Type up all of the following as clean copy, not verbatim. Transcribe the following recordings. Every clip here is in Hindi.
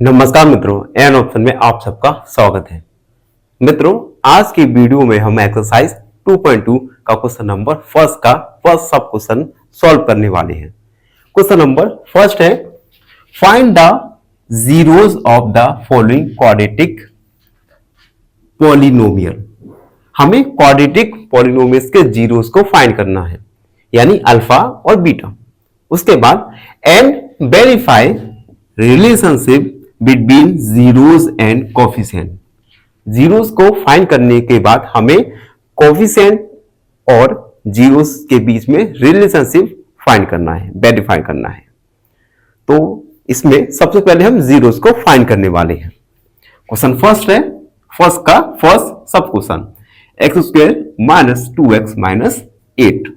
नमस्कार मित्रों, एन ऑप्शन में आप सबका स्वागत है। मित्रों, आज की वीडियो में हम एक्सरसाइज 2.2 का क्वेश्चन नंबर फर्स्ट सब क्वेश्चन सॉल्व करने वाले हैं। क्वेश्चन नंबर फर्स्ट है, find the zeros of the following quadratic polynomial. हमें क्वाड्रेटिक पॉलिनोमियल्स के जीरोस को फाइंड करना है, यानी अल्फा और बीटा। उसके बाद and verify relationship between zeros and coefficient. Zeros को फाइंड करने के बाद हमें कोफिशिएंट और जीरोस के बीच में रिलेशनशिप फाइंड करना है, वेरीफाई करना है। तो इसमें सबसे पहले हम जीरोस को फाइंड करने वाले हैं। क्वेश्चन फर्स्ट है, फर्स्ट सब question x square minus 2x minus 8।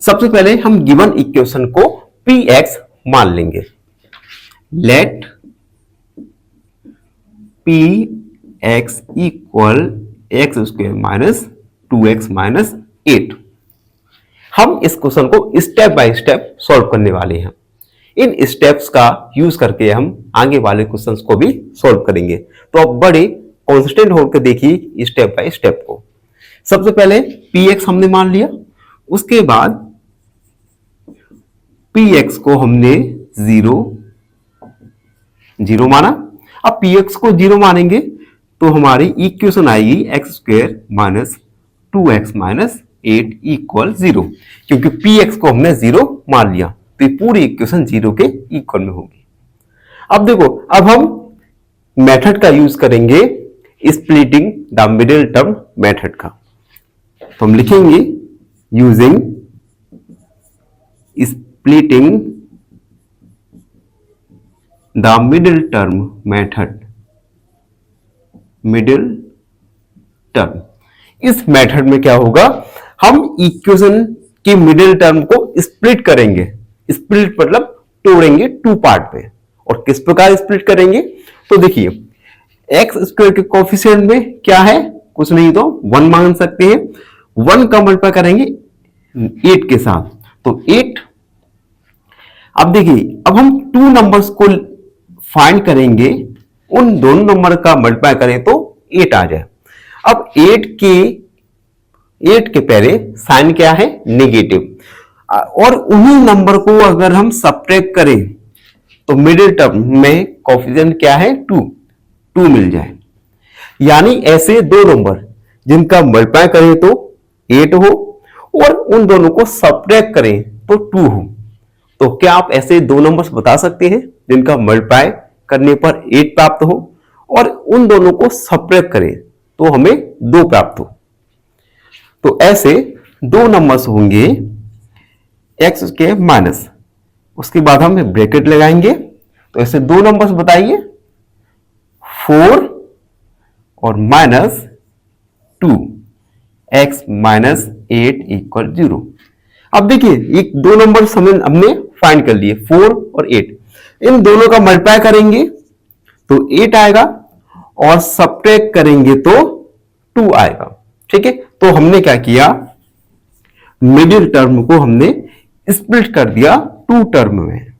सबसे पहले हम गिवन इक्वेशन को px मान लेंगे। Let px equal x square minus 2x minus 8। हम इस क्वेश्चन को स्टेप बाय स्टेप सॉल्व करने वाले हैं। इन स्टेप्स का यूज करके हम आगे वाले क्वेश्चंस को भी सॉल्व करेंगे। तो अब बड़े कॉन्स्टेंट होकर देखिए स्टेप बाय स्टेप को। सबसे पहले px हमने मान लिया, उसके बाद px को हमने जीरो माना। अब px को जीरो मानेंगे तो हमारी इक्वेशन आएगी x square minus 2x minus 8 equal 0, क्योंकि px को हमने जीरो मान लिया तो ये पूरी इक्वेशन जीरो के इक्वल में होगी। अब देखो, अब हम मेथड का यूज करेंगे splitting the middle term method का। तो हम लिखेंगे using splitting the middle term method। Middle term, इस मेथड में क्या होगा, हम इक्वेशन के मिडिल टर्म को स्प्लिट करेंगे। स्प्लिट मतलब तोड़ेंगे टू पार्ट पे। और किस प्रकार स्प्लिट करेंगे, तो देखिए एक्स स्क्वायर के कोफिशिएंट में क्या है, कुछ नहीं तो 1 मान सकते हैं। 1 का मल्टीप्लाई करेंगे 8 के साथ तो 8। अब देखिए, अब हम 2 नंबर्स को फाइंड करेंगे, उन दोनों नंबर का मल्टीप्लाई करें तो 8 आ जाए। अब 8 के पहले साइन क्या है, नेगेटिव, और उन्हीं नंबर को अगर हम सब्ट्रैक्ट करें तो मिडिल टर्म में कोफिशिएंट क्या है, 2 मिल जाए। यानी ऐसे दो नंबर जिनका मल्टीप्लाई करें तो 8 हो और उन दोनों को सब्ट्रैक्ट करें तो 2 हो। तो क्या आप ऐसे दो नंबर्स बता सकते हैं जिनका मल्टीप्लाई करने पर 8 प्राप्त हो और उन दोनों को सब्ट्रैक्ट करें तो हमें 2 प्राप्त हो। तो ऐसे दो नंबर्स होंगे एक्स के माइनस, उसके बाद हम ब्रैकेट लगाएंगे। तो ऐसे दो नंबर्स बताइए, 4 और माइनस 2, एक्स माइनस 8 इक्वल 0। अब देखिए, ये दो नंबर हमने फाइंड कर लिए, 4 और 8। इन दोनों का मल्टीप्लाई करेंगे तो 8 आएगा और सब्ट्रैक्ट करेंगे तो 2 आएगा। ठीक है, तो हमने क्या किया, मिडिल टर्म को हमने स्प्लिट कर दिया 2 टर्म में।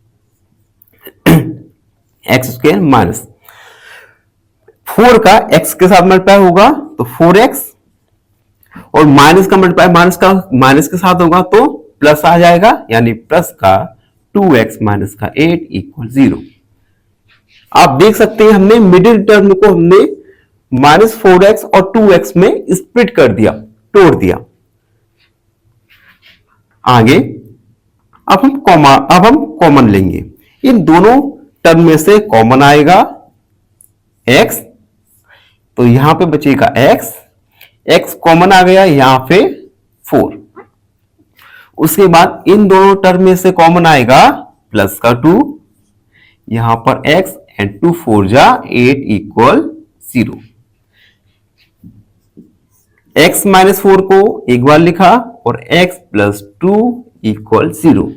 एक्स स्क्वायर माइनस 4 का एक्स के साथ मल्टीप्लाई होगा तो 4x, और माइनस का मल्टीप्लाई माइनस के साथ होगा तो प्लस आ जाएगा, यानी प्लस का 2x माइनस का 8 इक्वल 0। आप देख सकते हैं हमने मिडिल टर्म को हमने माइनस 4x और 2x में स्प्लिट कर दिया, तोड़ दिया। आगे अब हम कॉमन लेंगे। इन दोनों टर्म में से कॉमन आएगा x, तो यहां पे बचेगा x कॉमन आ गया, यहां पे 4। उसके बाद इन दोनों टर्म में से कॉमन आएगा प्लस का 2, यहां पर x एंड 2 4 जा 8 इक्वल 0। x माइनस 4 को एक बार लिखा और x प्लस 2 इक्वल 0।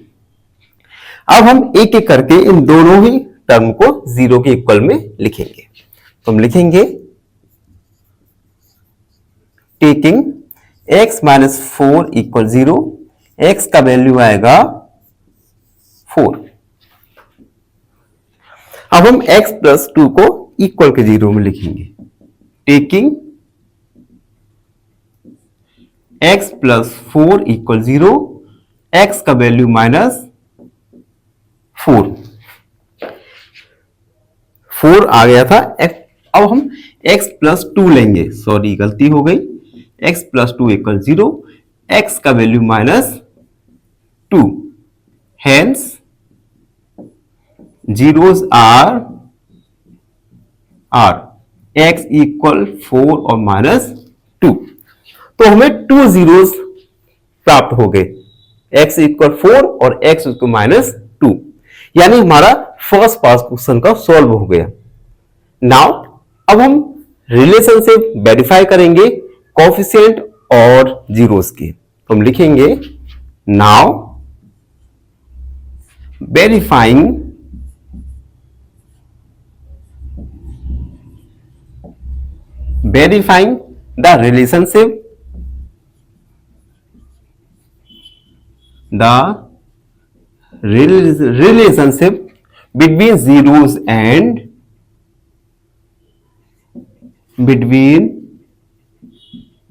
अब हम एक एक करके इन दोनों ही टर्म को 0 के इक्वल में लिखेंगे। तो हम लिखेंगे taking x minus 4 equal 0, x का वैल्यू आएगा 4। अब हम x प्लस 2 को इक्वल के 0 में लिखेंगे, taking x plus 4 equal 0, x का वैल्यू -4 आ गया था। अब हम x प्लस 2 लेंगे, सॉरी गलती हो गई, x प्लस 2 इक्वल 0, x का value -2, hence zeros are x equal 4 और -2। तो हमें 2 zeros प्राप्त हो गए, x इक्वल 4 और x इक्वल -2, यानी हमारा फर्स्ट पार्ट क्वेश्चन का सॉल्व हो गया। नाउ अब हम रिलेशनशिप वेरीफाई करेंगे कोएफिशिएंट और जीरोस की। तो हम लिखेंगे now verifying the relationship between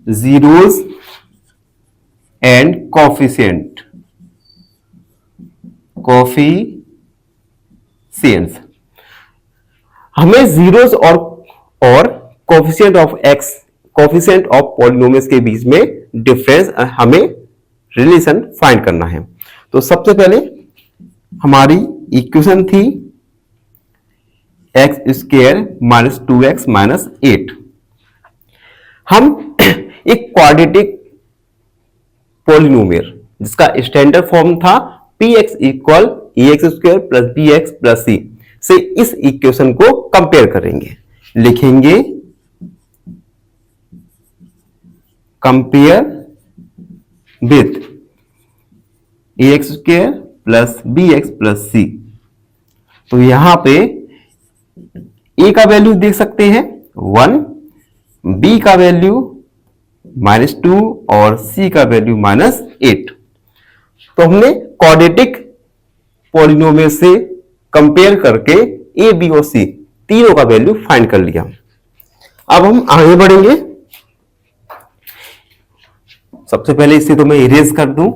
zeros and coefficients। हमें जीरोस और coefficient of x, coefficient of polynomials के बीच में डिफरेंस, हमें रिलेशन फाइंड करना है। तो सबसे पहले हमारी इक्वेशन थी x square minus 2x minus 8। हम एक क्वाड्रेटिक पॉलिनोमियल जिसका स्टैंडर्ड फॉर्म था px equal ax square plus bx plus c से इस इक्वेशन को कंपेयर करेंगे। लिखेंगे compare with ax square plus bx plus c। तो यहां पे a का वैल्यू देख सकते हैं 1, b का वैल्यू -2 और c का वैल्यू -8। तो हमने क्वाड्रेटिक पॉलिनोमियल से कंपेयर करके a, b और c तीनों का वैल्यू फाइंड कर लिया। अब हम आगे बढ़ेंगे। सबसे पहले इसे तो मैं इरेज कर दूं।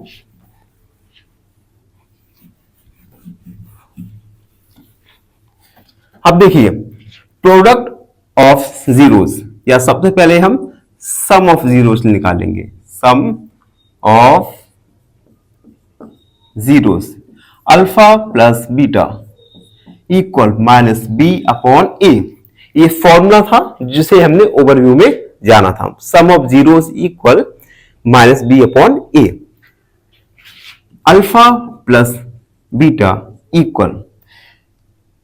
अब देखिए प्रोडक्ट ऑफ जीरोस, या सबसे पहले हम सम ऑफ जीरोस निकालेंगे। Sum of zeros alpha plus beta equal -b upon a। ये फॉर्मूला था जिसे हमने ओवरव्यू में जाना था। Sum of zeros equal -b upon a। Alpha plus beta equal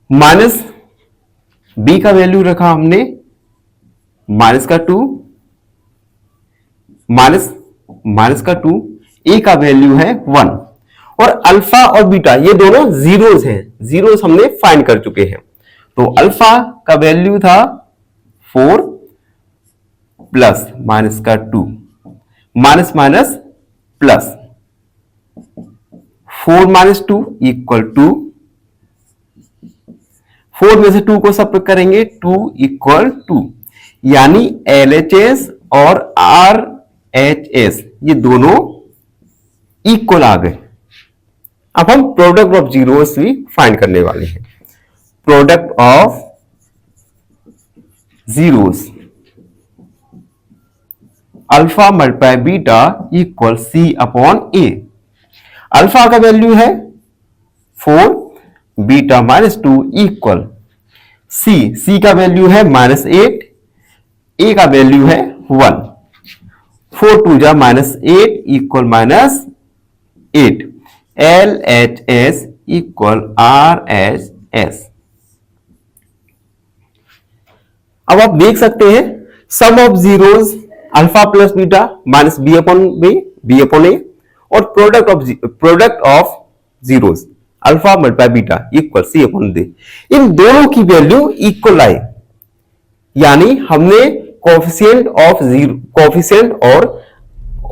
-b का वैल्यू रखा हमने -2, a का वैल्यू है 1, और अल्फा और बीटा ये दोनों जीरोस हैं, जीरोस हमने फाइंड कर चुके हैं। तो अल्फा का वैल्यू था 4 प्लस -2 माइनस प्लस 4 - 2 इक्वल 2। 4 में से 2 को सब्ट्रैक्ट करेंगे 2 इक्वल 2, यानी LHS और RHS ये दोनों इक्वल आ गए। अब हम प्रोडक्ट ऑफ जीरोस भी फाइंड करने वाले हैं। Product of zeros alpha multiply beta equal c upon a। Alpha का वैल्यू है 4, बीटा -2 इक्वल c का वैल्यू है -8, a का वैल्यू है 1। 4 2 जा -8 इक्वल -8। LHS इक्वल RHS। अब आप देख सकते हैं sum of zeros alpha plus beta minus b upon a और product of zeros alpha multiply beta equal c upon d। इन दोनों की वैल्यू इक्वल आई, यानी हमने कोएफिशिएंट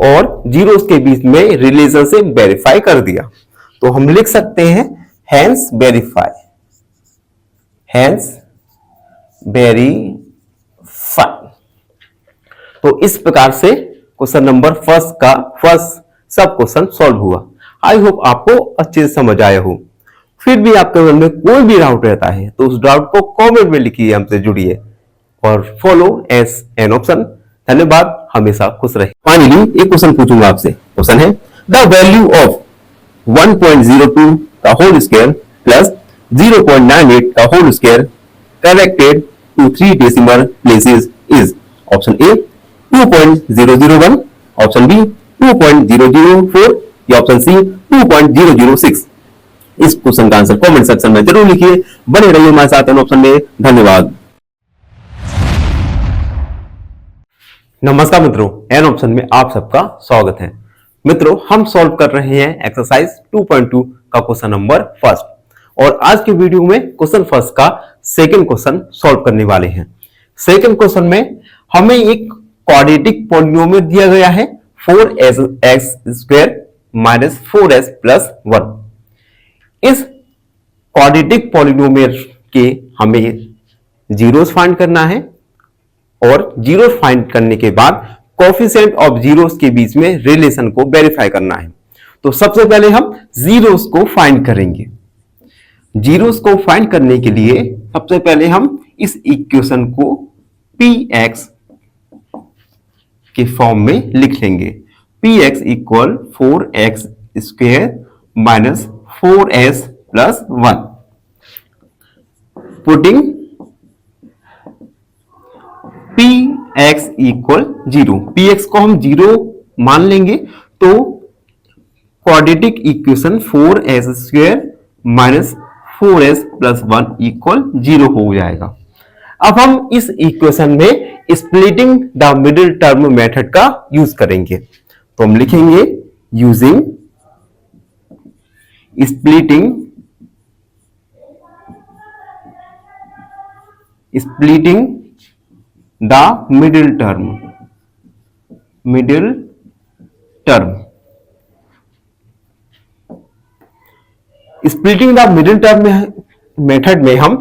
और जीरोस के बीच में रिलेशनशिप वेरीफाई कर दिया। तो हम लिख सकते हैं हेंस हैंस वेरी फाइन। तो इस प्रकार से क्वेश्चन नंबर फर्स्ट सब क्वेश्चन सॉल्व हुआ। आई होप आपको अच्छे से समझ आया हो। फिर भी आपके मन में कोई भी डाउट रहता है तो उस डाउट को कमेंट में लिखिए, हमसे जुड़िए और फॉलो एस एन ऑप्शन। धन्यवाद, हमेशा खुश रहे। फाइनली एक क्वेश्चन पूछूंगा आपसे। क्वेश्चन है द वैल्यू ऑफ 1.02 का होल स्क्वायर प्लस 0.98 का whole square corrected to 3 decimal places is. Option A 2.001, option B 2.004 या ऑप्शन सी 2.006। इस क्वेश्चन का आंसर कमेंट सेक्शन में जरूर लिखिए। बने रहिए हमारे साथ इन ऑप्शन में। धन्यवाद। नमस्कार मित्रों, एन ऑप्शन में आप सबका स्वागत है। मित्रों, हम सॉल्व कर रहे हैं एक्सरसाइज 2.2 का क्वेश्चन नंबर फर्स्ट। और आज के वीडियो में क्वेश्चन फर्स्ट का सेकंड क्वेश्चन सॉल्व करने वाले हैं। सेकंड क्वेश्चन में हमें एक क्वाड्रेटिक पॉलिनोमियल दिया गया है 4x² माइनस 4s प्लस 1। इस क्वाड्रेटिक पॉलिनोमियल के हमें जीरोस फाइंड करना है और जीरो फाइंड करने के बाद कोएफिशिएंट ऑफ जीरोस के बीच में रिलेशन को वेरीफाई करना है। तो सबसे पहले हम जीरोस को फाइंड करेंगे। जीरोस को फाइंड करने के लिए सबसे पहले हम इस इक्वेशन को px के फॉर्म में लिख लेंगे। px equal 4x² minus 4s plus 1। Putting px equal 0, px को हम 0 मान लेंगे तो quadratic equation 4s² minus 4s plus 1 equal 0 हो जाएगा। अब हम इस इक्वेशन में splitting the middle term method का यूज करेंगे। तो हम लिखेंगे using splitting the middle term splitting the middle term method में हम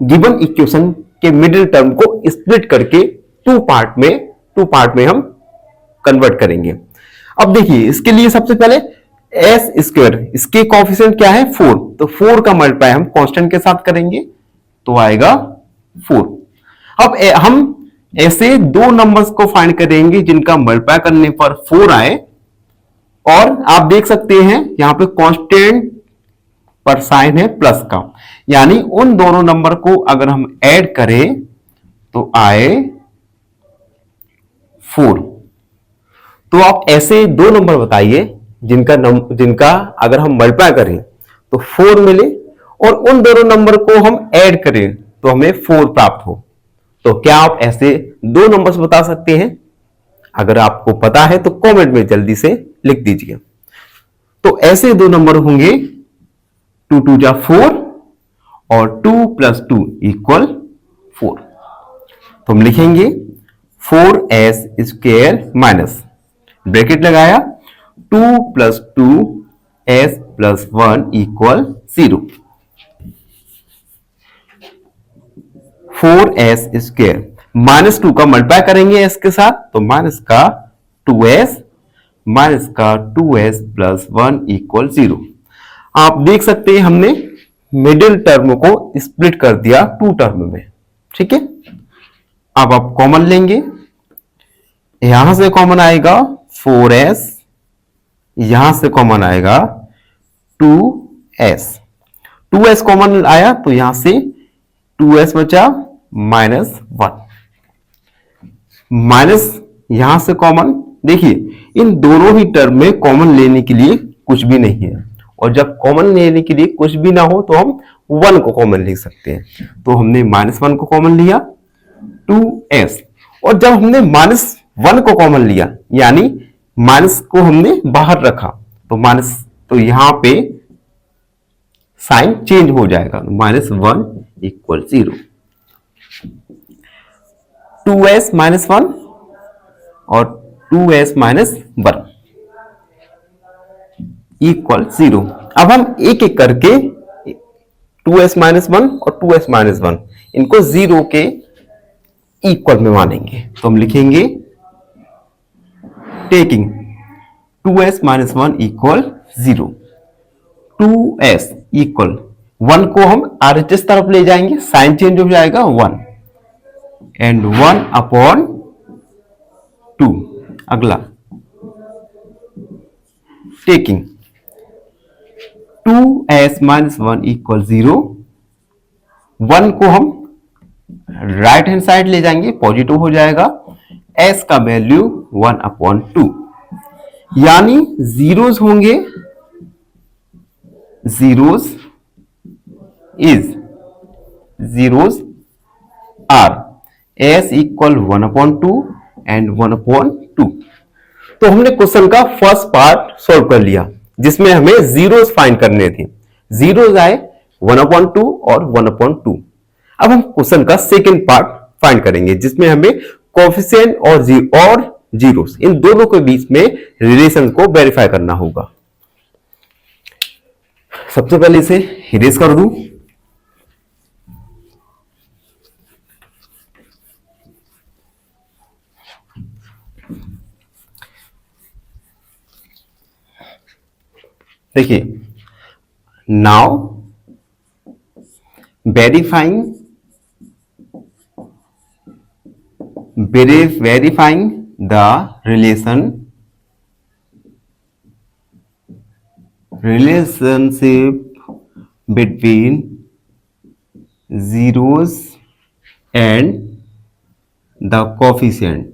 गिवन इक्वेशन के मिडिल टर्म को स्प्लिट करके टू पार्ट में हम कन्वर्ट करेंगे। अब देखिए, इसके लिए सबसे पहले s², इसके कोएफिशिएंट क्या है 4, तो 4 का मल्टीप्लाई हम कांस्टेंट के साथ करेंगे तो आएगा 4। अब हम ऐसे दो नंबर्स को फाइंड करेंगे जिनका मल्टीप्लाई करने पर 4 आए, और आप देख सकते हैं यहां पे कांस्टेंट पर साइन है प्लस का, यानी उन दोनों नंबर को अगर हम ऐड करें तो आए 4। तो आप ऐसे दो नंबर बताइए जिनका अगर हम मल्टीप्लाई करें तो 4 मिले और उन दोनों नंबर को हम ऐड करें तो हमें 4 प्राप्त हो। तो क्या आप ऐसे दो नंबर्स बता सकते हैं? अगर आपको पता है तो कमेंट में जल्दी से लिख दीजिए। तो ऐसे दो नंबर होंगे 2 2 जा 4 और 2 + 2 = 4। तो हम लिखेंगे 4s² माइनस ब्रैकेट लगाया 2 + 2s + 1 = 0। 4s² -2 का मल्टीप्लाई करेंगे s के साथ तो माइनस का 2s माइनस का 2s + 1 = 0। आप देख सकते हैं हमने मिडिल टर्म को स्प्लिट कर दिया टू टर्म में। ठीक है, अब आप कॉमन लेंगे, यहां से कॉमन आएगा 4s, यहां से कॉमन आएगा 2s। 2s कॉमन आया तो यहां से 2s बचा -1 माइनस यहां से कॉमन। देखिए इन दोनों ही टर्म में कॉमन लेने के लिए कुछ भी नहीं है, और जब कॉमन लेने के लिए कुछ भी ना हो तो हम 1 को कॉमन ले सकते हैं। तो हमने -1 को कॉमन लिया 2s, और जब हमने -1 को कॉमन लिया यानी माइनस को हमने बाहर रखा तो माइनस, तो यहां पे साइन चेंज हो जाएगा, -1 = 0। 2s -1 और 2s -1 = 0। अब हम एक एक करके 2s-1 और 2s-1 इनको 0 के इक्वल में मानेंगे। तो हम लिखेंगे taking 2s-1 equal 0, 2s equal 1 को हम RHS तरफ ले जाएंगे, साइन चेंज हो जाएगा 1 एंड 1 अपॉन 2। अगला टेकिंग 2s-1 इक्वल 0, 1 को हम राइट हैंड साइड ले जाएंगे, पॉजिटिव हो जाएगा, s का वैल्यू 1 अपॉन 2, यानी जीरोस होंगे, zeros are s equal 1 upon 2 and 1 upon 2। तो हमने क्वेश्चन का फर्स्ट पार्ट सॉल्व कर लिया जिसमें हमें जीरोस फाइंड करने थे। जीरोस आए 1 अपॉन 2 और 1 अपॉन 2। अब हम क्वेश्चन का सेकेंड पार्ट फाइंड करेंगे जिसमें हमें कोएफिशिएंट और जीरोस इन दोनों के बीच में रिलेशन को वेरीफाई करना होगा। सबसे पहले इसे इरेज कर दूं। देखिए, now verifying the relationship between zeros and the coefficient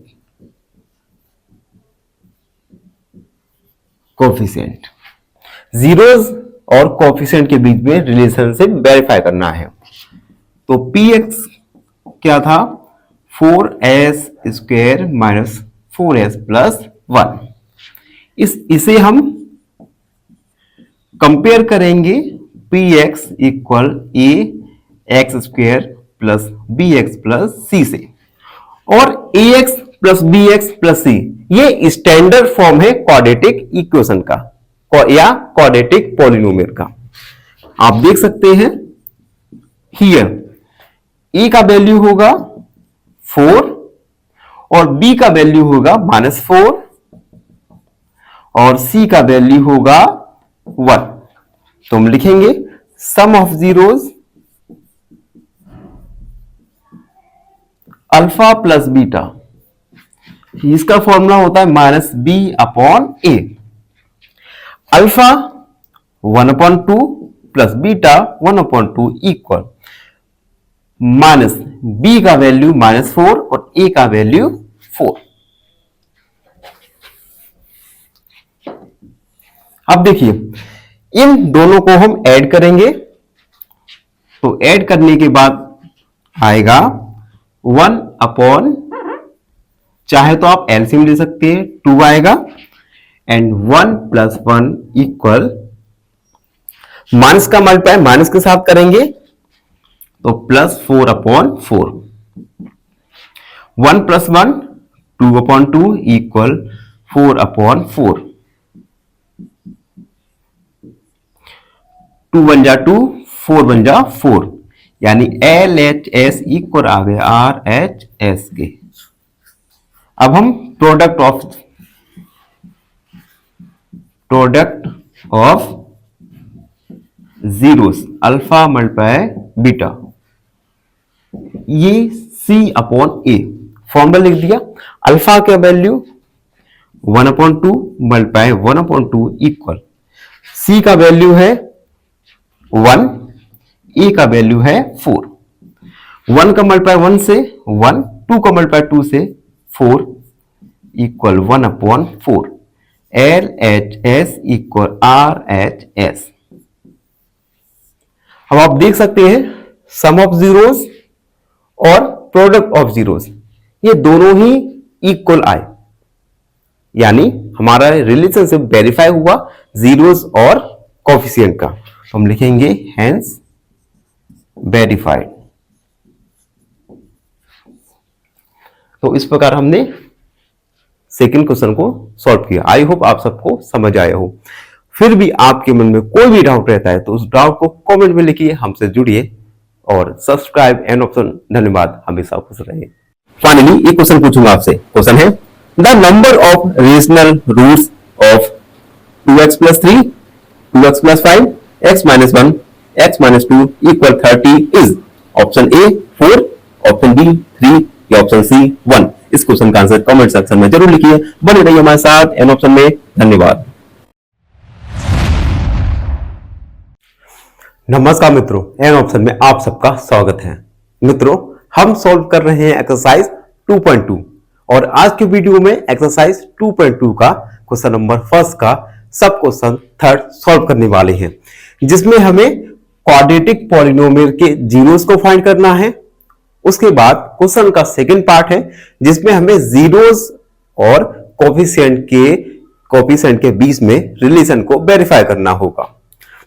zeros और कोएफिशिएंट के बीच में रिलेशनशिप वेरीफाई करना है। तो px क्या था, 4s square minus 4s plus 1। इसे हम कंपेयर करेंगे px equal a x square plus bx plus c से, और ax plus bx plus c ये स्टैंडर्ड फॉर्म है क्वाड्रेटिक इक्वेशन का या क्वाड्रेटिक पॉलिनोमियल का। आप देख सकते हैं हियर ए का वैल्यू होगा 4 और बी का वैल्यू होगा -4 और सी का वैल्यू होगा 1। तो हम लिखेंगे sum of zeros alpha plus beta, इसका फॉर्मूला होता है -b upon a। Alpha 1 upon 2 plus beta 1 upon 2 equal minus B का वैल्यू -4 और ए का वैल्यू 4। अब देखिए, इन दोनों को हम ऐड करेंगे, तो ऐड करने के बाद आएगा 1 अपॉन, चाहे तो आप एलसीएम ले सकते हैं, 2 आएगा एंड 1 प्लस 1 इक्वल, माइनस का मल्टीप्लाई माइनस के साथ करेंगे तो plus 4 upon 4। 1 plus 1 2 upon 2 equal 4 upon 4। 2 बन जा 2, 4 बन जा 4, यानी LHS इक्वल आ गया RHS के। अब हम product of zeros alpha multiply beta, ये C अपॉन ए फॉर्मूला लिख दिया। अल्फा का value 1 upon 2 multiply 1 upon 2 equal, C का वैल्यू है 1, ए का वैल्यू है 4। 1 का मल्टीप्लाई 1 से 1, 2 का मल्टीप्लाई 2 से 4 इक्वल 1 अपॉन 4। LHS इक्वल RHS। अब आप देख सकते हैं सम ऑफ जीरोस और प्रोडक्ट ऑफ जीरोस ये दोनों ही इक्वल आए, यानी हमारा रिलेशनशिप वेरीफाई हुआ जीरोस और कोएफिशिएंट का। तो हम लिखेंगे हेंस वेरीफाइड। तो इस प्रकार हमने सेकंड क्वेश्चन को सॉल्व किया। आई होप आप सबको समझ आया हो। फिर भी आपके मन में कोई भी डाउट रहता है तो उस डाउट को कमेंट में लिखिए, हमसे जुड़िए और सब्सक्राइब एंड ऑप्शन। धन्यवाद, हमेशा खुश रहिए। फाइनली एक क्वेश्चन पूछूंगा आपसे। क्वेश्चन है the number of rational roots of 2x plus 3, 2x plus 5, x minus 1, x minus 2 equal 30 is option A 4, option B 3 या ऑप्शन सी 1। इस क्वेश्चन का आंसर कमेंट सेक्शन में जरूर लिखिए। बने रहिए हमारे साथ एन ऑप्शन में। धन्यवाद। नमस्कार मित्रों, एन ऑप्शन में आप सबका स्वागत है। मित्रों, हम सॉल्व कर रहे हैं एक्सरसाइज 2.2 और आज के वीडियो में एक्सरसाइज 2.2 का क्वेश्चन नंबर फर्स्ट का सब क्वेश्चन थर्ड सॉल्व करने वाले हैं, जिसमें हमें क्वाड्रेटिक पॉलिनोमियल के जीरोस को फाइंड करना है। उसके बाद क्वेश्चन का सेकंड पार्ट है जिसमें हमें जीरोस और कोफिशिएंट के बीच में रिलेशन को वेरीफाई करना होगा।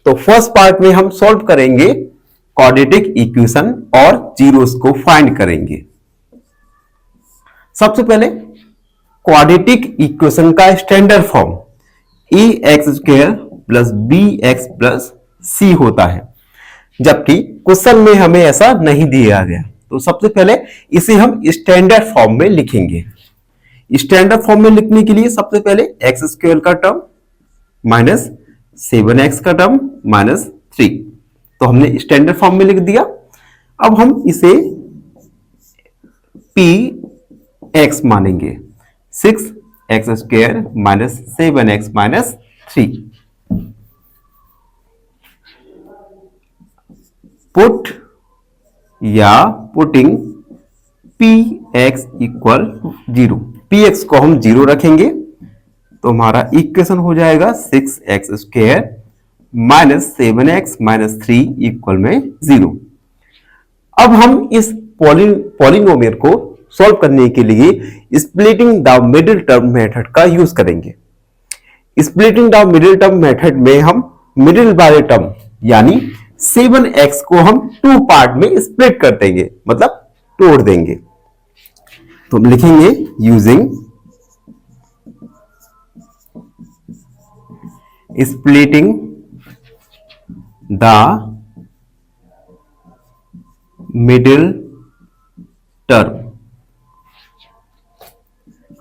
तो फर्स्ट पार्ट में हम सॉल्व करेंगे क्वाड्रेटिक इक्वेशन और जीरोस को फाइंड करेंगे। सबसे पहले क्वाड्रेटिक इक्वेशन का standard form ax² plus bx plus c होता है, जबकि क्वेश्चन में हमें ऐसा नहीं दिया गया। तो सबसे पहले इसे हम स्टैंडर्ड फॉर्म में लिखेंगे। स्टैंडर्ड फॉर्म में लिखने के लिए सबसे पहले x² का टर्म माइनस 7x का टर्म माइनस 3, तो हमने स्टैंडर्ड फॉर्म में लिख दिया। अब हम इसे px मानेंगे, 6x² minus 7x minus 3। Put या पुटिंग px इक्वल 0, px को हम 0 रखेंगे तो हमारा इक्वेशन हो जाएगा 6x² minus 7x minus 3 equal में 0। अब हम इस पॉलिनोमियल को सॉल्व करने के लिए splitting the middle term method का यूज करेंगे। Splitting the middle term method में हम मिडिल वाले टर्म यानी 7x को हम 2 पार्ट में स्प्लिट कर देंगे, मतलब तोड़ देंगे। तो हम लिखेंगे using splitting the middle term.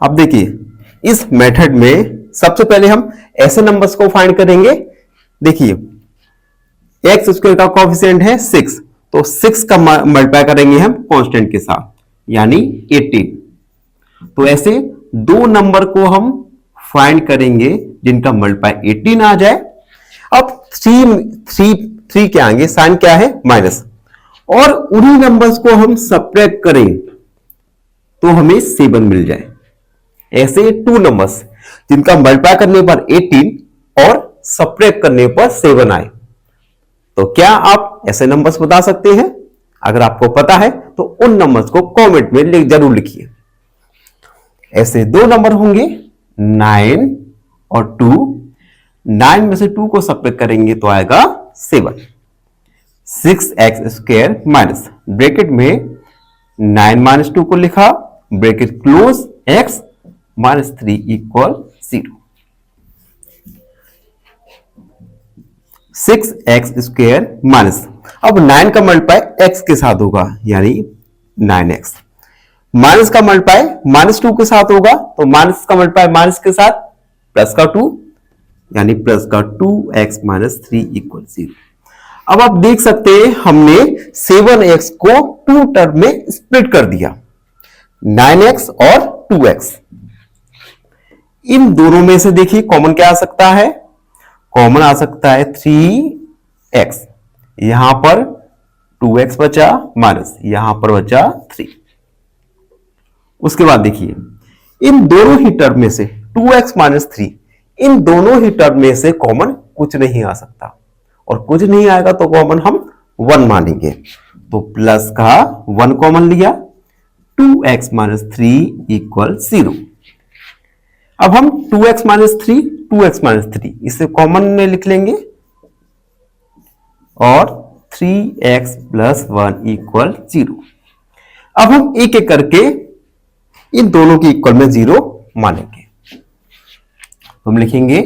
अब देखिए इस मेथड में सबसे पहले हम ऐसे नंबर्स को फाइंड करेंगे। देखिए x² का कोएफिशिएंट है 6, तो 6 का मल्टीप्लाई करेंगे हम कांस्टेंट के साथ यानी 18। तो ऐसे दो नंबर को हम फाइंड करेंगे जिनका मल्टीप्लाई 18 आ जाए। अब 3 के आगे साइन क्या है माइनस, और उन्हीं नंबर्स को हम सब्ट्रैक्ट करें तो हमें 7 मिल जाए। ऐसे 2 नंबर्स जिनका मल्टीप्लाई करने पर 18 और सब्ट्रैक्ट करने पर 7 आए। तो क्या आप ऐसे नंबर्स बता सकते हैं? अगर आपको पता है तो उन नंबर्स को कमेंट में जरूर लिखिए। ऐसे 2 नंबर होंगे 9 और 2। 9 में से 2 को सब्ट्रैक्ट करेंगे तो आएगा 7। 6x² माइनस ब्रैकेट में 9 माइनस 2 को लिखा, bracket close, x minus 3 equal 0। 6x² minus, अब 9 का मल्टीप्लाई x के साथ होगा यानी 9x, माइनस का मल्टीप्लाई माइनस 2 के साथ होगा तो माइनस का मल्टीप्लाई माइनस के साथ प्लस का 2 यानी प्लस का 2x माइनस 3 इक्वल 0। अब आप देख सकते हैं हमने 7x को 2 टर्म में स्प्लिट कर दिया, 9x और 2x। इन दोनों में से देखिए कॉमन क्या आ सकता है? कॉमन आ सकता है 3x, यहां पर 2x बचा माइनस यहां पर बचा 3। उसके बाद देखिए इन दोनों ही टर्म में से 2x माइनस 3, इन दोनों ही टर्म में से कॉमन कुछ नहीं आ सकता, और कुछ नहीं आएगा तो कॉमन हम 1 मानेंगे। तो प्लस का 1 कॉमन लिया, 2x माइनस 3 इक्वल 0। अब हम 2x माइनस 3 इसे कॉमन में लिख लेंगे और 3x प्लस 1 इक्वल 0। अब हम एक एक करके इन दोनों की इक्वल में 0 मानेंगे। तो हम लिखेंगे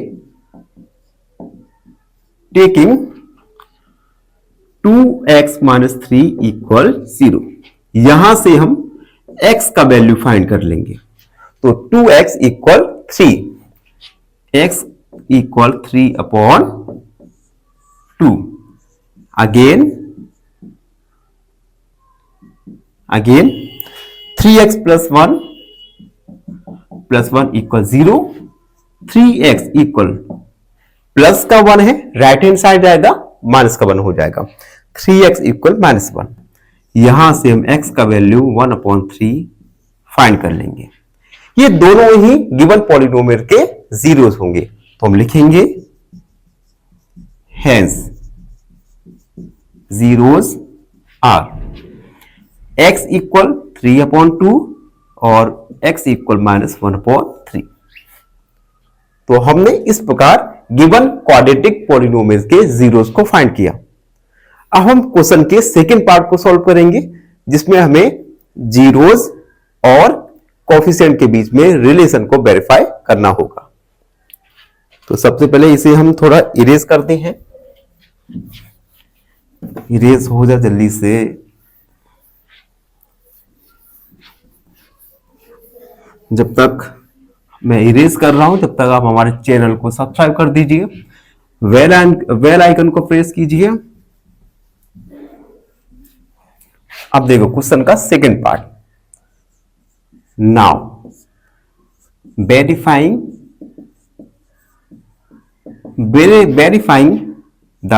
टेकिंग 2x माइनस 3 इक्वल 0। यहां से हम x का वैल्यू फाइंड कर लेंगे। तो 2x equal 3, x equal 3 upon 2। Again 3x plus 1 equal 0। 3x equal plus का 1 है, राइट हैंड साइड जाएगा, माइनस का 1 हो जाएगा। 3x equal minus 1। यहां से हम x का वैल्यू 1/3 फाइंड कर लेंगे। ये दोनों ही गिवन पॉलिनोमियल के जीरोस होंगे, तो हम लिखेंगे hence zeros are x equal 3/2 और x इक्वल -1/3। तो हमने इस प्रकार गिवन क्वाड्रेटिक पॉलिनोमियल के जीरोस को फाइंड किया। अब हम क्वेश्चन के सेकंड पार्ट को सॉल्व करेंगे, जिसमें हमें जीरोस और कोफिशिएंट के बीच में रिलेशन को वेरीफाई करना होगा। तो सबसे पहले इसे हम थोड़ा इरेज करते हैं। इरेज हो जाए जल्दी से। जब तक मैं इरेज कर रहा हूं, तब तक आप हमारे चैनल को सब्सक्राइब कर दीजिए, बेल आइकन को प्रेस कीजिए। अब देखो क्वेश्चन का second part. Now verifying the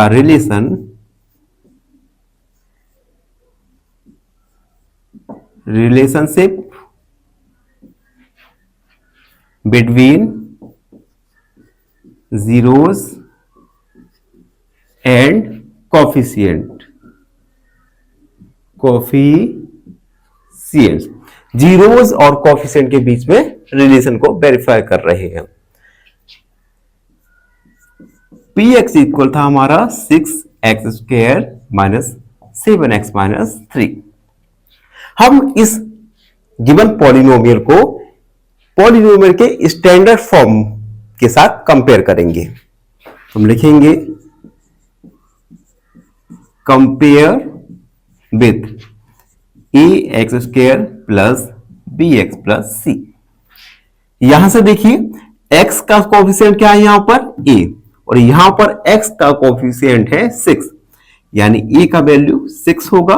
relationship between zeros and coefficients। Zeros और कोफिशिएंट के बीच में रिलेशन को वेरीफाई कर रहे हैं। px इक्वल था हमारा 6x² माइनस 7x माइनस 3। हम इस गिवन पॉलिनोमियल को पॉलिनोमियल के स्टैंडर्ड फॉर्म के साथ कंपेयर करेंगे। हम लिखेंगे compare with ax² plus bx plus c। यहां से देखिए x का कोफिशिएंट क्या है, यहां पर a, और यहां पर x का कोफिशिएंट है 6, यानी a का वैल्यू 6 होगा।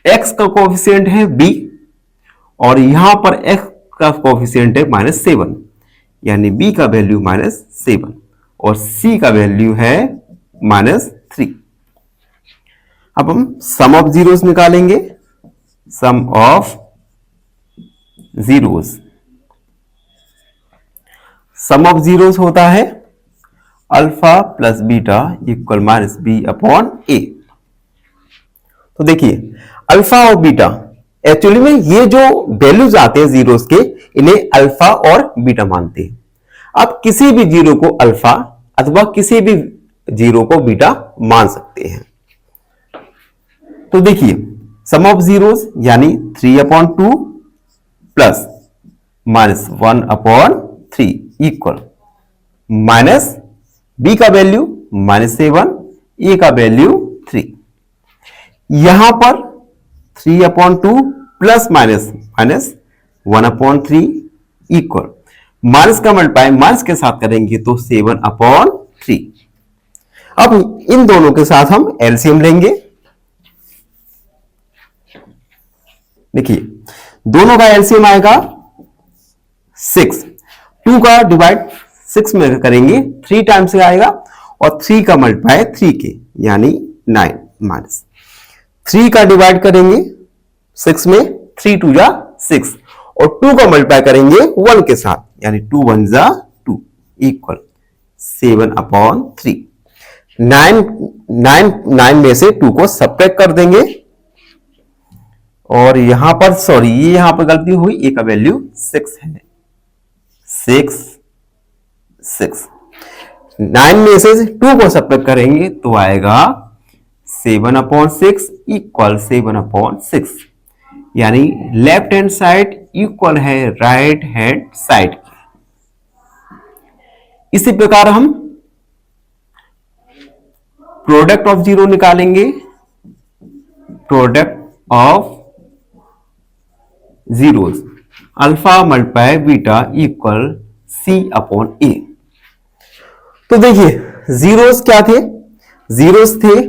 x का कोफिशिएंट है b, और यहां पर x का कोफिशिएंट है -7, यानी b का वैल्यू -7, और c का वैल्यू है -3। अब हम सम ऑफ जीरोस निकालेंगे। Sum of zeros, sum of zeros होता है alpha plus beta equal -b/a। तो देखिए अल्फा और बीटा, एक्चुअली में ये जो वैल्यूज आते हैं जीरोस के, इन्हें अल्फा और बीटा मानते हैं। आप किसी भी जीरो को अल्फा अथवा किसी भी जीरो को बीटा मान सकते हैं। तो देखिए सम ऑफ जीरोस यानी 3/2 प्लस -1/3 इक्वल माइनस b का वैल्यू -7, a का वैल्यू 3। यहां पर 3/2 प्लस -1/3 इक्वल माइनस का मल्टीप्लाई माइनस के साथ करेंगे तो 7/3। अब इन दोनों के साथ हम एलसीएम लेंगे। देखिए दोनों का एलसीएम आएगा 6। 2 का डिवाइड 6 में करेंगे 3 टाइम्स से आएगा, और 3 का मल्टीप्लाई 3 के यानी 9 माइनस 3 का डिवाइड करेंगे 6 में, 3 2 जा 6, और 2 का मल्टीप्लाई करेंगे 1 के साथ, यानी 2 1 जा 2 इक्वल 7/3। 9 में से 2 को सब्ट्रैक्ट कर देंगे, और यहां पर सॉरी ये यहां पर गलती हुई, ए का वैल्यू 6 है। 6 9 में से 2 को सब्ट्रैक्ट करेंगे तो आएगा 7/6 इक्वल 7/6, यानी लेफ्ट हैंड साइड इक्वल है राइट हैंड साइड की। इसी प्रकार हम प्रोडक्ट ऑफ जीरो निकालेंगे, product of zeros, alpha multiply beta equal C upon A. तो देखिए जीरोस क्या थे, जीरोस थे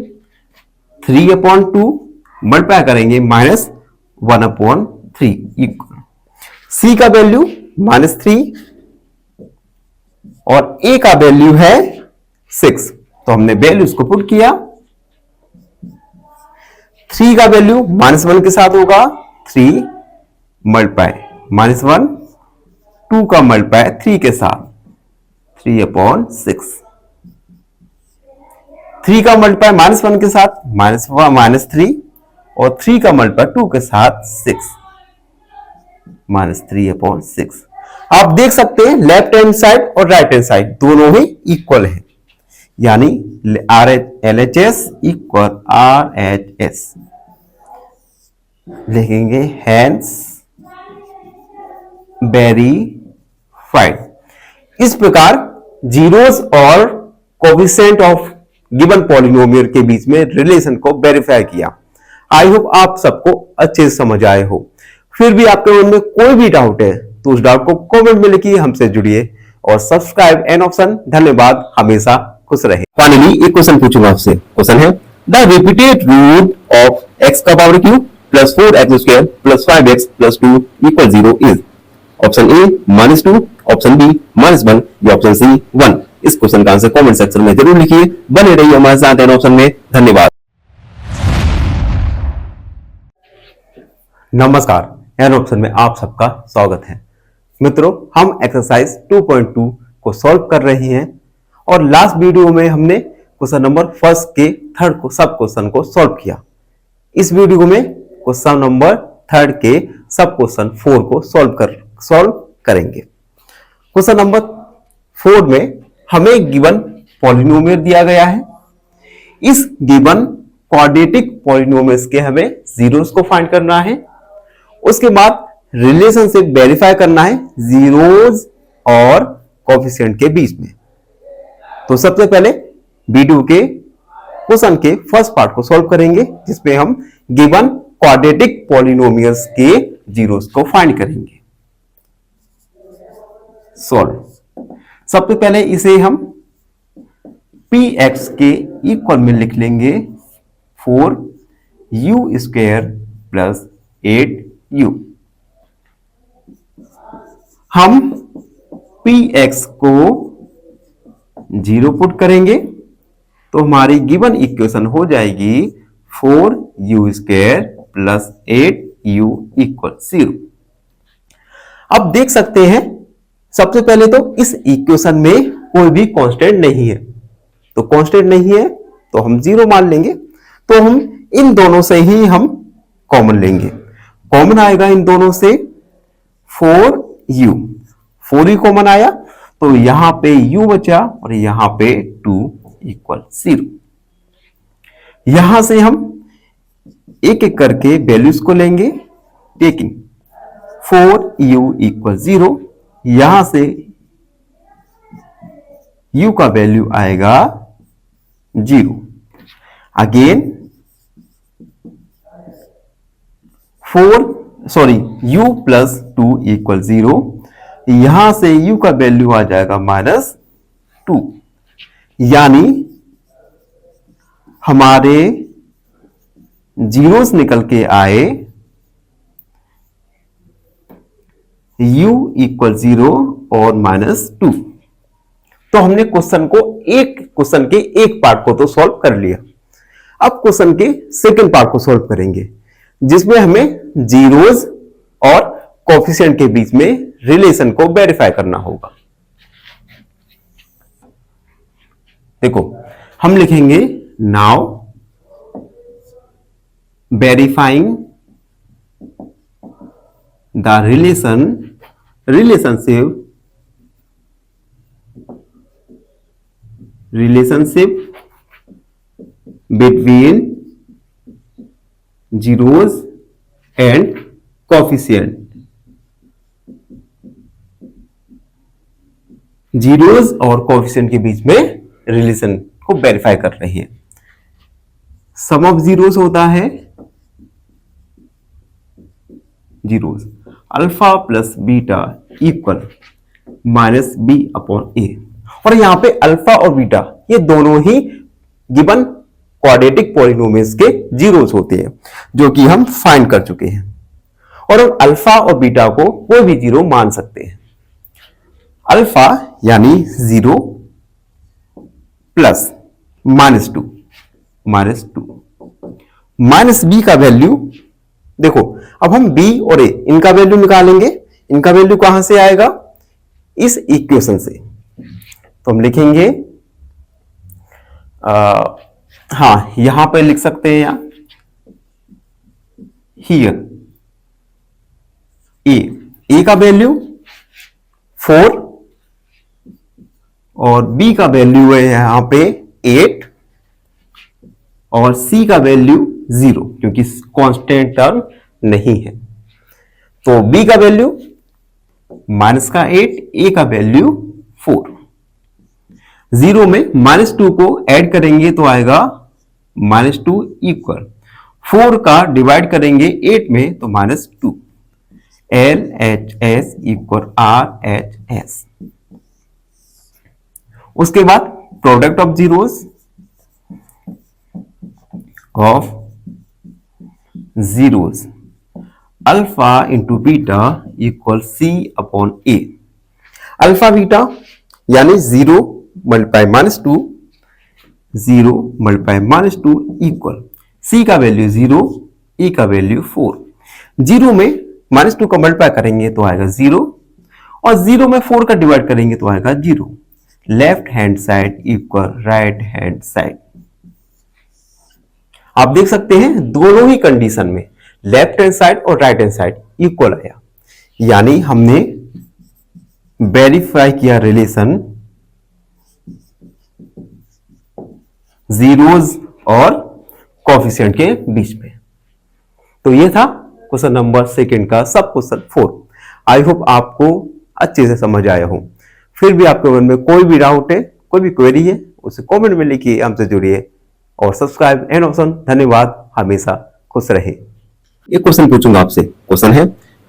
3/2 मल्टीप्लाई करेंगे -1/3 इक्वल सी का वैल्यू -3 और ए का वैल्यू है 6। तो हमने वैल्यूज को पुट किया, 3 का वैल्यू -1 के साथ होगा 3 मल्टीप्लाई -1, 2 का मल्टीप्लाई 3 के साथ 3/6, 3 का मल्टीप्लाई -1 के साथ -3 और 3 का मल्टीप्लाई 2 के साथ 6 -3/6। आप देख सकते हैं लेफ्ट हैंड साइड और राइट हैंड साइड दोनों ही इक्वल है, यानी LHS इक्वल RHS लिखेंगे, हैंस वेरीफाइड। इस प्रकार जीरोस और कोएफिशिएंट ऑफ गिवन पॉलिनोमियल के बीच में रिलेशन को वेरीफाई किया। आई होप आप सबको अच्छे से समझ आए हो। फिर भी आपके मन में कोई भी डाउट है तो उस डाउट को कमेंट में लिखिए, हमसे जुड़िए और सब्सक्राइब एन ऑप्शन। धन्यवाद, हमेशा खुश रहे। फाइनली एक क्वेश्चन पूछूंगा आपसे। क्वेश्चन है the repeated root of x का power cube plus 4x² plus 5x plus 2 equal 0 is option A -2, option B -1 या ऑप्शन सी 1। इस क्वेश्चन का आंसर कमेंट सेक्शन में जरूर लिखिए। बने रहिए हमारे साथ एन ऑप्शन में। धन्यवाद। नमस्कार, एन ऑप्शन में आप सबका स्वागत है। मित्रों, हम एक्सरसाइज 2.2 को सॉल्व कर रहे हैं और लास्ट वीडियो में हमने क्वेश्चन नंबर फर्स्ट के थर्ड को सब क्वेश्चन को सॉल्व किया। इस वीडियो में क्वेश्चन नंबर थर्ड के सब क्वेश्चन 4 को सॉल्व करेंगे। क्वेश्चन नंबर 4 में हमें गिवन पॉलिनोमियल दिया गया है। इस गिवन क्वाड्रेटिक पॉलिनोमियल्स के हमें जीरोस को फाइंड करना है। उसके बाद रिलेशनशिप वेरीफाई करना है जीरोस और कोएफिशिएंट के बीच में। तो सबसे पहले वीडियो के क्वेश्चन के फर्स्ट पार्ट को सॉल्व करेंगे, जिसमें हम गिवन क्वाड्रेटिक पॉलिनोमियल्स के जीरोस को फाइंड करेंगे। सॉल्व। सबसे पहले इसे हम px के इक्वल में लिख लेंगे 4u² प्लस 8u। हम px को 0 पुट करेंगे तो हमारी गिवन इक्वेशन हो जाएगी 4u² प्लस 8u इक्वल 0। अब देख सकते हैं सबसे पहले तो इस इक्वेशन में कोई भी कांस्टेंट नहीं है, तो कांस्टेंट नहीं है तो हम 0 मान लेंगे। तो हम इन दोनों से ही हम कॉमन लेंगे। कॉमन आएगा इन दोनों से 4u, 4 ही कॉमन आया तो यहां पे u बचा और यहां पे 2 इक्वल 0। यहां से हम एक एक करके वैल्यूज को लेंगे, टेकिंग 4u इक्वल 0। यहां से u का वैल्यू आएगा 0। Again u plus 2 equal 0। यहां से u का वैल्यू आ जाएगा -2। यानी हमारे जीरोस निकल के आए u इक्वल 0 और -2। तो हमने क्वेश्चन के एक पार्ट को तो सॉल्व कर लिया। अब क्वेश्चन के सेकंड पार्ट को सॉल्व करेंगे, जिसमें हमें जीरोस और कोएफिशिएंट के बीच में रिलेशन को वेरीफाई करना होगा। देखो हम लिखेंगे now verifying the relationship between zeros and coefficient। Zeros और कोएफिशिएंट के बीच में रिलेशन को वेरीफाई कर रही है। सम ऑफ जीरोस होता है zeros, alpha plus beta equal minus B upon A. और यहां पे अल्फा और बीटा ये दोनों ही गिवन क्वाड्रेटिक पॉलिनोमियल्स के जीरोस होते हैं, जो कि हम फाइंड कर चुके हैं। और हम अल्फा और बीटा को कोई भी जीरो मान सकते हैं। अल्फा यानी 0 प्लस -2 माइनस बी का वैल्यू देखो, अब हम b और a इनका वैल्यू निकालेंगे। इनका वैल्यू कहां से आएगा? इस इक्वेशन से। तो हम लिखेंगे यहां पे लिख सकते हैं यहां हियर a का वैल्यू 4 और b का वैल्यू है यहां पे 8 और c का वैल्यू 0, क्योंकि कांस्टेंट टर्म नहीं है। तो b का वैल्यू माइनस का 8, a का वैल्यू 4। 0 में -2 को ऐड करेंगे तो आएगा -2 इक्वल 4 का डिवाइड करेंगे 8 में तो -2। LHS इक्वल RHS। उसके बाद product of zeros alpha into beta equal C upon A। Alpha beta यानी 0 मल्टीप्लाई -2, 0 मल्टीप्लाई -2 इक्वल C का वैल्यू 0, E का वैल्यू 4। 0 में -2 का मल्टीप्लाई करेंगे तो आएगा 0 और 0 में 4 का डिवाइड करेंगे तो आएगा 0। Left hand side equal right hand side. आप देख सकते हैं दोनों ही कंडीशन में लेफ्ट हैंड साइड और राइट हैंड साइड इक्वल आया, यानी हमने वेरीफाई किया रिलेशन जीरोस और कोफिशिएंट के बीच में। तो ये था क्वेश्चन नंबर सेकंड का सब क्वेश्चन 4। आई होप आपको अच्छे से समझ आया हो। फिर भी आपके मन में कोई भी डाउट है, कोई भी क्वेरी है, उसे कमेंट में लिखिए, हमसे जुड़िए और सब्सक्राइब एंड ऑप्शन। धन्यवाद, हमेशा खुश रहे। एक क्वेश्चन पूछूंगा आपसे। क्वेश्चन है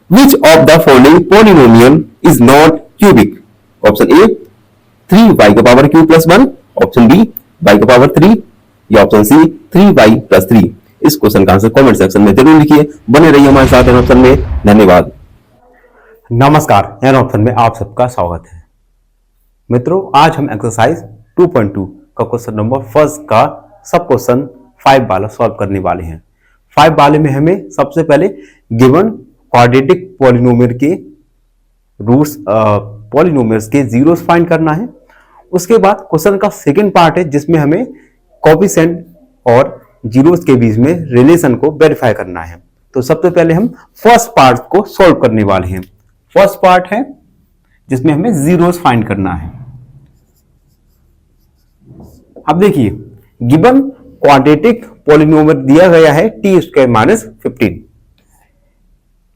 which of the following polynomial is not cubic? Option A 3y का power cube plus 1, option B y का पावर 3 या ऑप्शन सी 3y प्लस 3। इस क्वेश्चन का आंसर कमेंट सेक्शन में जरूर लिखिए। बने रहिए हमारे साथ एन ऑप्शन में। धन्यवाद। नमस्कार, एन ऑप्शन में आप सबका स्वागत है। मित्रों, आज हम एक्सरसाइज 2.2 का क्वेश्चन नंबर फर्स्ट का सब क्वेश्चन 5 वाला सॉल्व करने वाले हैं। 5 वाले में हमें सबसे पहले गिवन क्वाड्रेटिक पॉलिनोमियल के रूट्स पॉलिनोमियल्स के जीरोस फाइंड करना है। उसके बाद क्वेश्चन का सेकंड पार्ट है जिसमें हमें कोफिशिएंट और जीरोस के बीच में रिलेशन को वेरीफाई करना है। तो सबसे पहले हम फर्स्ट पार्ट को सॉल्व करने वाले हैं। फर्स्ट पार्ट है जिसमें हमें जीरोस फाइंड करना है। अब देखिए, गिवन क्वाड्रेटिक पॉलिनोमियल दिया गया है T square minus 15।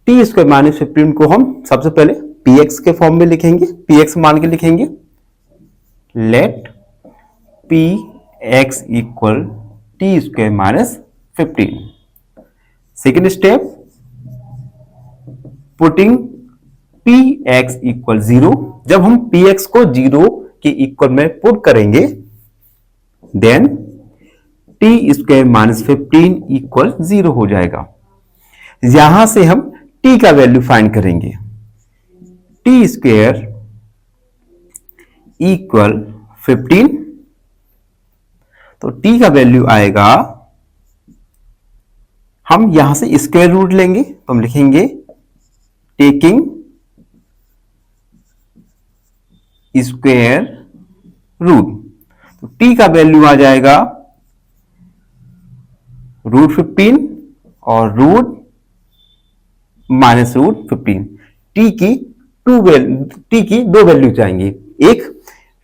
T square minus 15 को हम सबसे पहले px के फॉर्म में लिखेंगे, px मान के लिखेंगे। Let px equal T square minus 15। Second step, putting px equal 0। जब हम px को 0 के इक्वल में पुट करेंगे then T square minus 15 equal 0 हो जाएगा। यहां से हम t का वैल्यू फाइंड करेंगे। टी स्क्वायर इक्वल 15, तो t का वैल्यू आएगा, हम यहां से स्क्वायर रूट लेंगे तो हम लिखेंगे टेकिंग स्क्वायर रूट। तो t का वैल्यू आ जाएगा √15 और रूट माइनस √15। t की दो वैल्यू चाहिए, एक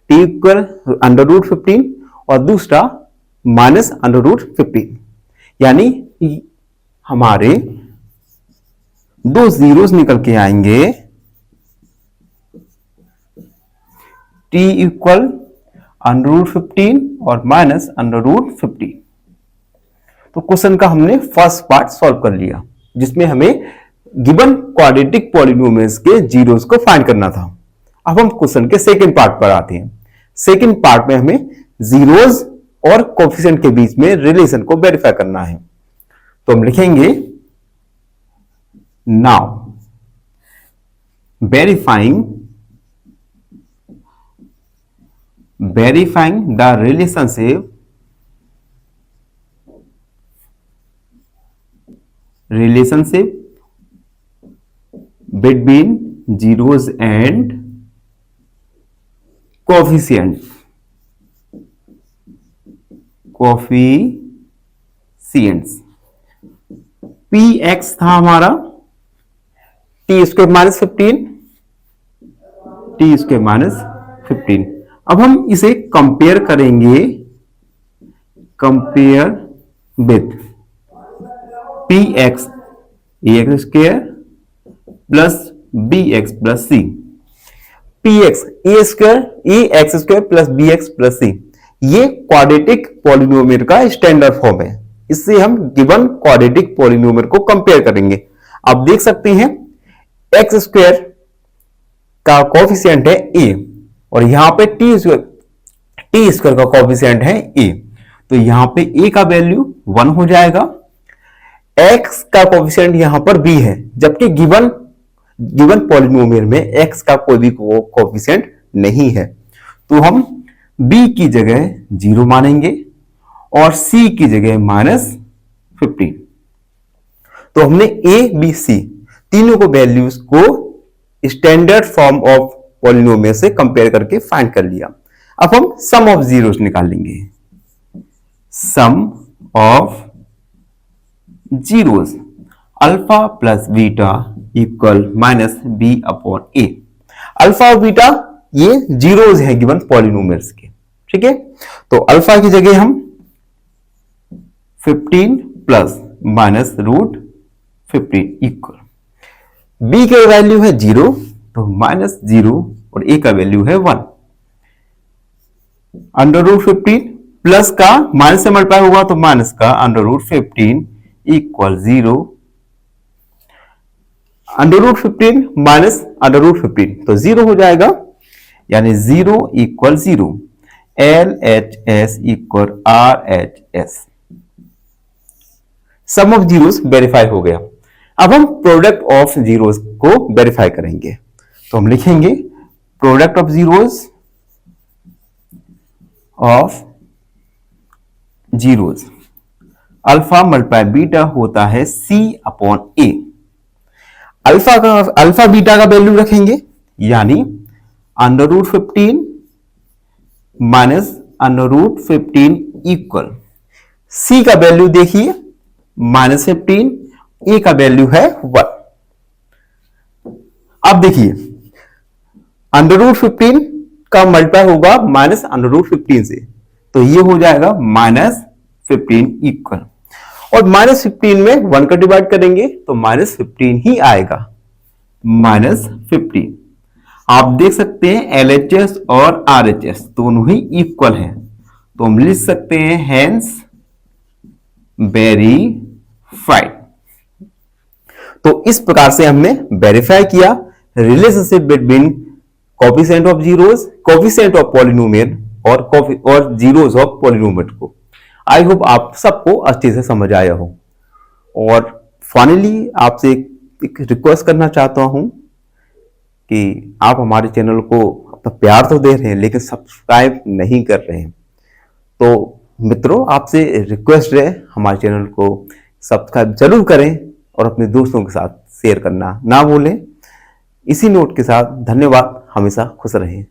t इक्वल √15 और दूसरा माइनस √15। यानी हमारे दो जीरोस निकल के आएंगे, t इक्वल √15 और माइनस √15। तो क्वेश्चन का हमने फर्स्ट पार्ट सॉल्व कर लिया, जिसमें हमें गिवन क्वाड्रेटिक पॉलिनोमियल्स के जीरोस को फाइंड करना था। अब हम क्वेश्चन के सेकंड पार्ट पर आते हैं। सेकंड पार्ट में हमें जीरोस और कोफिशिएंट के बीच में रिलेशन को वेरीफाई करना है। तो हम लिखेंगे now verifying the relationship between zeros and coefficients px था हमारा टी स्क्वायर माइनस 15। अब हम इसे कंपेयर करेंगे, compare with P X A X square plus B X plus C. P X A square A X square plus B X plus C, ये क्वाड्रेटिक पॉलिनोमियल का स्टैंडर्ड फॉर्म है। इससे हम गिवन क्वाड्रेटिक पॉलिनोमियल को कंपेयर करेंगे। आप देख सकते हैं एक्स स्क्वायर का कोफिशिएंट है ए और यहां पे टी स्क्वायर का कोफिशिएंट है ए, तो यहां पे ए का वैल्यू 1 हो जाएगा। एक्स का कोफिशिएंट यहां पर बी है, जबकि गिवन पॉलिनोमियल में एक्स का कोई भी कोफिशिएंट नहीं है, तो हम बी की जगह 0 मानेंगे और सी की जगह -15। तो हमने ए बी सी तीनों को वैल्यूज को स्टैंडर्ड फॉर्म ऑफ पॉलिनोमियल से कंपेयर करके फाइंड कर लिया। अब हम सम ऑफ जीरोस निकालेंगे। Sum of zeros alpha plus beta equal -b/a। Alpha और बीटा ये जीरोस हैं गिवन पॉलिनोमियल्स के, ठीक है। तो अल्फा की जगह हम 15 प्लस -√15 इक्वल, बी का वैल्यू है 0 तो -0 और ए का वैल्यू है 1। √15 प्लस का माइनस से मल्टीप्लाई होगा तो माइनस का √15 इक्वल 0। √15 माइनस √15 तो 0 हो जाएगा, यानी 0 इक्वल 0। LHS इक्वल RHS। Sum of zeros verify हो गया। अब हम प्रोडक्ट ऑफ जीरोस को वेरीफाई करेंगे। तो हम लिखेंगे product of zeros alpha multiply beta होता है C/A। अल्फा बीटा का वैल्यू रखेंगे, यानी √15 माइनस √15 इक्वल, C का वैल्यू देखिए -15, ए का वैल्यू है 1। अब देखिए √15 का मल्टीप्लाई होगा -√15 से, तो ये हो जाएगा -15 इक्वल, और -15 में 1 का डिवाइड करेंगे तो -15 ही आएगा, -15। आप देख सकते हैं LHS और RHS दोनों ही इक्वल हैं, तो हम लिख सकते हैं हेंस वेरीफाइड। तो इस प्रकार से हमने वेरीफाई किया relationship between coefficient of zeros, coefficient of polynomial और जीरोस ऑफ पॉलिनोमियल को। आई होप आप सबको अच्छे से समझ आया हो। और फाइनली आपसे एक रिक्वेस्ट करना चाहता हूं कि आप हमारे चैनल को अपना प्यार तो दे रहे हैं लेकिन सब्सक्राइब नहीं कर रहे हैं, तो मित्रों आपसे रिक्वेस्ट है हमारे चैनल को सब्सक्राइब जरूर करें और अपने दोस्तों के साथ शेयर करना ना भूलें। इसी नोट के साथ धन्यवाद, हमेशा खुश रहें।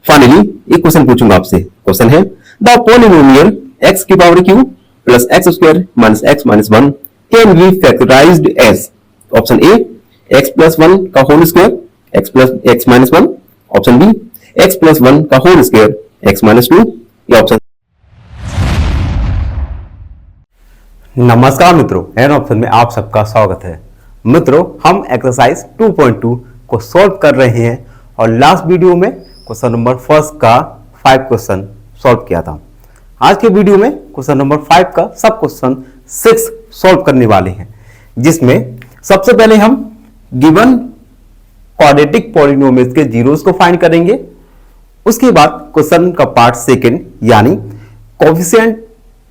फाइनली एक क्वेश्चन पूछूंगा आपसे। क्वेश्चन है द पॉलिनोमियल x की power q plus x square minus x minus 1 can be factorised as. Option A x plus 1 का whole square x plus x minus 1, option B x plus 1 का होल स्क्वायर x माइनस 2, या ऑप्शन। नमस्कार मित्रों, एन ऑप्शन में आप सबका स्वागत है। मित्रों हम एक्सरसाइज 2.2 को सॉल्व कर रहे हैं और लास्ट वीडियो में क्वेश्चन नंबर 1 का 5 क्वेश्चन सॉल्व किया था। आज के वीडियो में क्वेश्चन नंबर 5 का सब क्वेश्चन 6 सॉल्व करने वाले हैं, जिसमें सबसे पहले हम गिवन क्वाड्रेटिक पॉलिनोमियल्स के जीरोस को फाइंड करेंगे। उसके बाद क्वेश्चन का पार्ट सेकंड यानी कोएफिशिएंट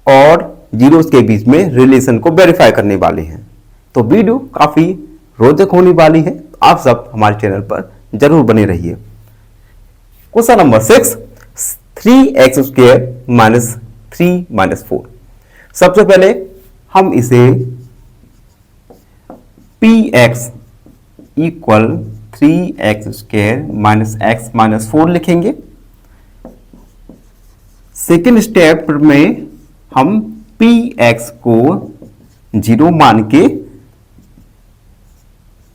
और जीरोस के बीच में रिलेशन को वेरीफाई करने वाले हैं। तो वीडियो काफी रोचक होने वाली है, तो आप सब हमारे चैनल पर जरूर बने रहिए। Question number 6, 3x square minus 3 minus 4। सबसे पहले हम इसे px equal 3x square minus x minus 4 लिखेंगे। सेकेंड स्टेप में हम px को 0 मान के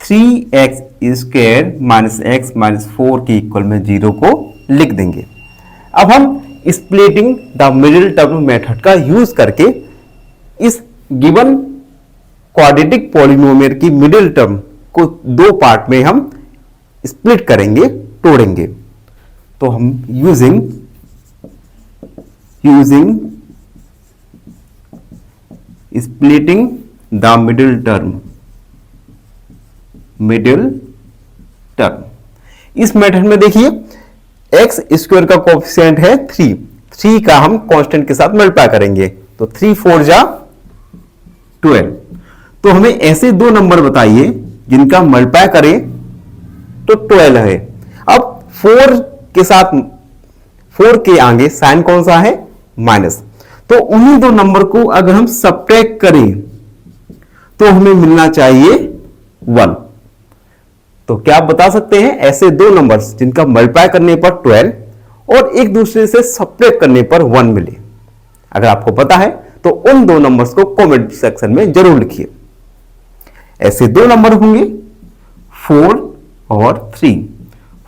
3x square minus x minus 4 के इक्वल में 0 को लिख देंगे। अब हम splitting the middle term method का यूज करके इस गिवन क्वाड्रेटिक पॉलिनोमियल की मिडिल टर्म को दो पार्ट में हम स्प्लिट करेंगे, तोड़ेंगे। तो हम using splitting the middle term इस मेथड में देखिए एक्स स्क्वायर का कोएफिशिएंट है 3 का हम कांस्टेंट के साथ मल्टीप्लाई करेंगे, तो 3 4 जा 12। तो हमें ऐसे दो नंबर बताइए जिनका मल्टीप्लाई करें तो 12 है। अब 4 के साथ 4 के आगे साइन कौन सा है, माइनस। तो उन्हीं दो नंबर को अगर हम सब्ट्रैक्ट करें तो हमें मिलना चाहिए 1। तो क्या आप बता सकते हैं ऐसे दो नंबर्स जिनका मल्टीप्लाई करने पर 12 और एक दूसरे से सब्ट्रैक्ट करने पर 1 मिले? अगर आपको पता है तो उन दो नंबर्स को कमेंट सेक्शन में जरूर लिखिए। ऐसे दो नंबर होंगे 4 और 3।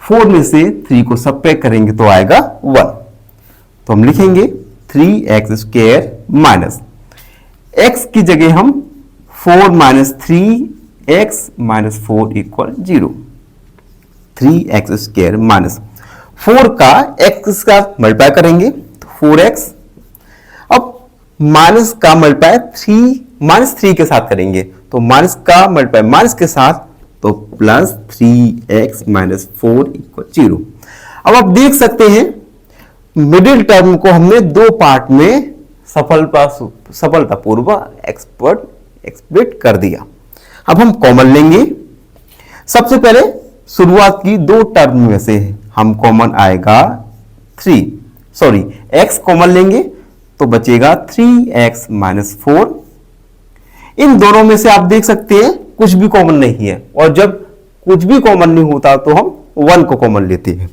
4 में से 3 को सब्ट्रैक्ट करेंगे तो आएगा 1। तो हम लिखेंगे 3x स्क्वायर माइनस x की जगह हम 4 minus 3x minus 4 equal 0। 3x square minus 4 का x के साथ मल्टीप्लाई करेंगे तो 4x। अब माइनस का मल्टीप्लाई माइनस 3 के साथ करेंगे तो माइनस का मल्टीप्लाई माइनस के साथ तो प्लस 3x माइनस 4 इक्वल 0। अब आप देख सकते हैं मिडिल टर्म को हमने दो पार्ट में सफलतापूर्वक एक्सप्लिट कर दिया। अब हम कॉमन लेंगे। सबसे पहले शुरुआत की दो टर्म में से हम कॉमन आएगा x कॉमन लेंगे तो बचेगा 3x माइनस 4। इन दोनों में से आप देख सकते हैं कुछ भी कॉमन नहीं है, और जब कुछ भी कॉमन नहीं होता तो हम 1 को कॉमन लेते हैं।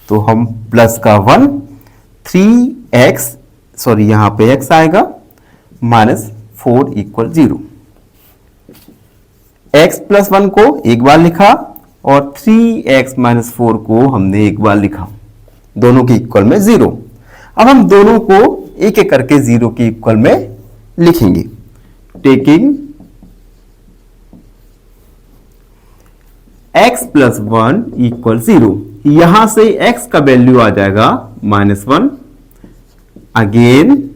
तो हम प्लस का 1 3x यहां पे x आएगा माइनस 4 इक्वल 0। x प्लस 1 को एक बार लिखा और 3x माइनस 4 को हमने एक बार लिखा, दोनों के इक्वल में 0। अब हम दोनों को एक एक करके 0 के इक्वल में लिखेंगे। टेकिंग x प्लस 1 इक्वल 0, यहां से x का वैल्यू आ जाएगा -1 अगेन।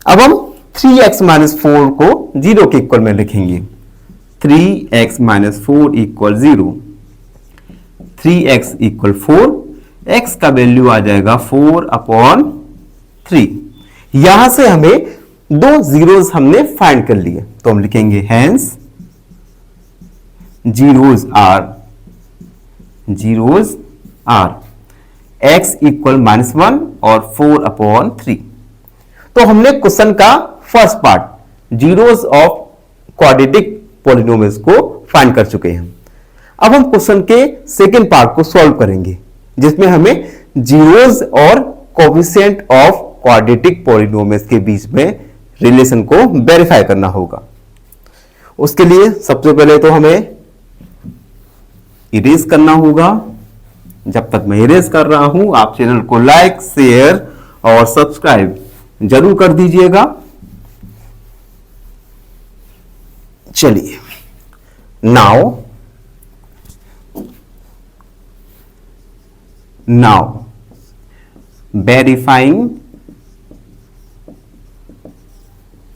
अब हम 3x माइनस 4 को 0 के इक्वल में लिखेंगे। 3x minus 4 equal 0, 3x equal 4, x का वैल्यू आ जाएगा 4/3। यहां से हमें दो जीरोस हमने फाइंड कर लिए, तो हम लिखेंगे hence zeros are x equal -1 और 4/3। तो हमने क्वेश्चन का first part zeros of quadratic polynomials को फाइंड कर चुके हैं। अब हम क्वेश्चन के सेकेंड पार्ट को सॉल्व करेंगे, जिसमें हमें जीरोस और कोएफिशिएंट ऑफ क्वाड्रेटिक पॉलिनोमियल्स के बीच में रिलेशन को वेरीफाई करना होगा। उसके लिए सबसे पहले तो हमें इरेज करना होगा। जब तक मैं इरेज कर रहा हूं आप चैनल को लाइक, शेयर और सब्सक्राइब जरूर कर दीजिएगा। चलिए now verifying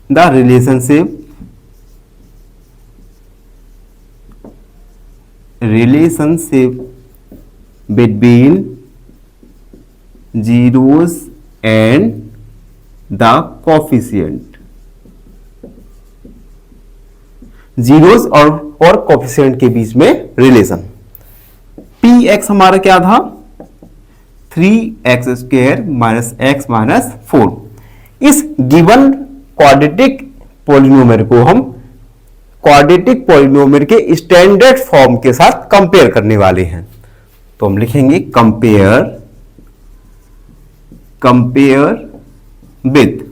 the relationship between zeros and the coefficient, zeros और कोफिशिएंट के बीच में रिलेशन। पी एक्स हमारा क्या था, 3x square minus x minus 4। इस गिवन क्वाड्रेटिक पॉलिनोमियल को हम क्वाड्रेटिक पॉलिनोमियल के स्टैंडर्ड फॉर्म के साथ कंपेयर करने वाले हैं। तो हम लिखेंगे compare with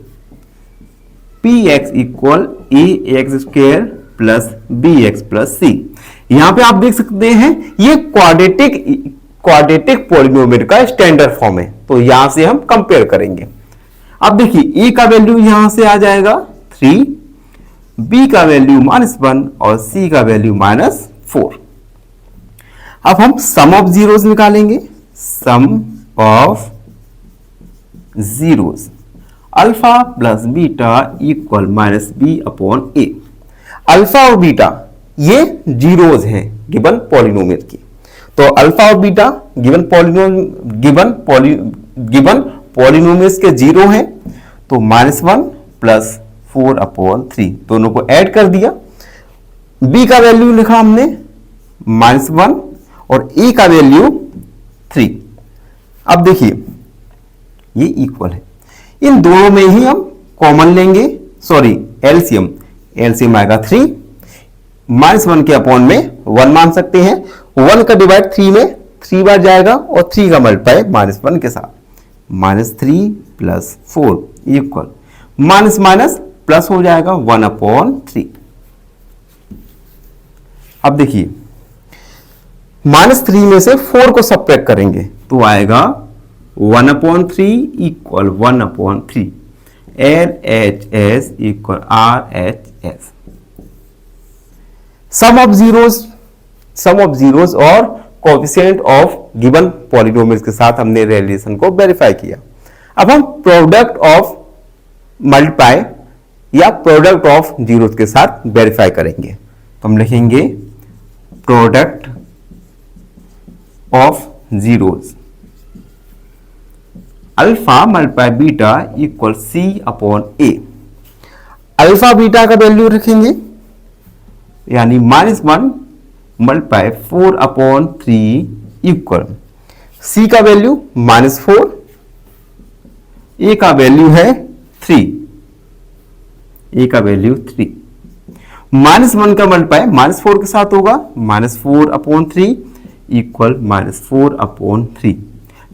P x equal A X square plus B X plus C. यहां पे आप देख सकते हैं ये क्वाड्रेटिक पॉलिनोमियल का स्टैंडर्ड फॉर्म है, तो यहां से हम कंपेयर करेंगे। अब देखिए ए का वैल्यू यहां से आ जाएगा 3, बी का वैल्यू -1 और सी का वैल्यू -4। अब हम सम ऑफ जीरोस निकालेंगे, sum of zeros alpha plus beta equal -b upon A. Alpha और बीटा ये जीरोस हैं गिवन पॉलिनोमियल की, तो अल्फा और बीटा गिवन पॉलिनोमियल्स के जीरो हैं, तो -1 प्लस 4 अपॉन 3 दोनों को ऐड कर दिया। b का वैल्यू लिखा हमने -1 और a का वैल्यू 3। अब देखिए ये इक्वल है, इन दोनों में ही हम कॉमन लेंगे, सॉरी एलसीएम आएगा 3, -1 के अपॉन में 1 मान सकते हैं। 1 का डिवाइड 3 में 3 बार जाएगा और 3 का मल्टीप्लाई -1 के साथ, -3 plus 4 equal minus minus plus हो जाएगा 1/3। अब देखिए -3 में से 4 को सब्ट्रैक्ट करेंगे तो आएगा 1/3 इक्वल 1/3। LHS इक्वल RHS। सम ऑफ जीरोस और कोएफिशिएंट ऑफ गिवन पॉलिनोमियल्स के साथ हमने रिलेशन को वेरीफाई किया। अब हम प्रोडक्ट ऑफ मल्टीप्लाई या प्रोडक्ट ऑफ जीरोस के साथ वेरीफाई करेंगे, तो हम लिखेंगे product of zeros alpha multiply beta equal C/A। Alpha beta का वैल्यू रखेंगे यानी -1 मल्टीप्लाई 4/3 इक्वल C का वैल्यू -4, A का वैल्यू है 3, A का वैल्यू 3। -1 का मल्टीप्लाई -4 के साथ होगा, -4/3 equal -4/3।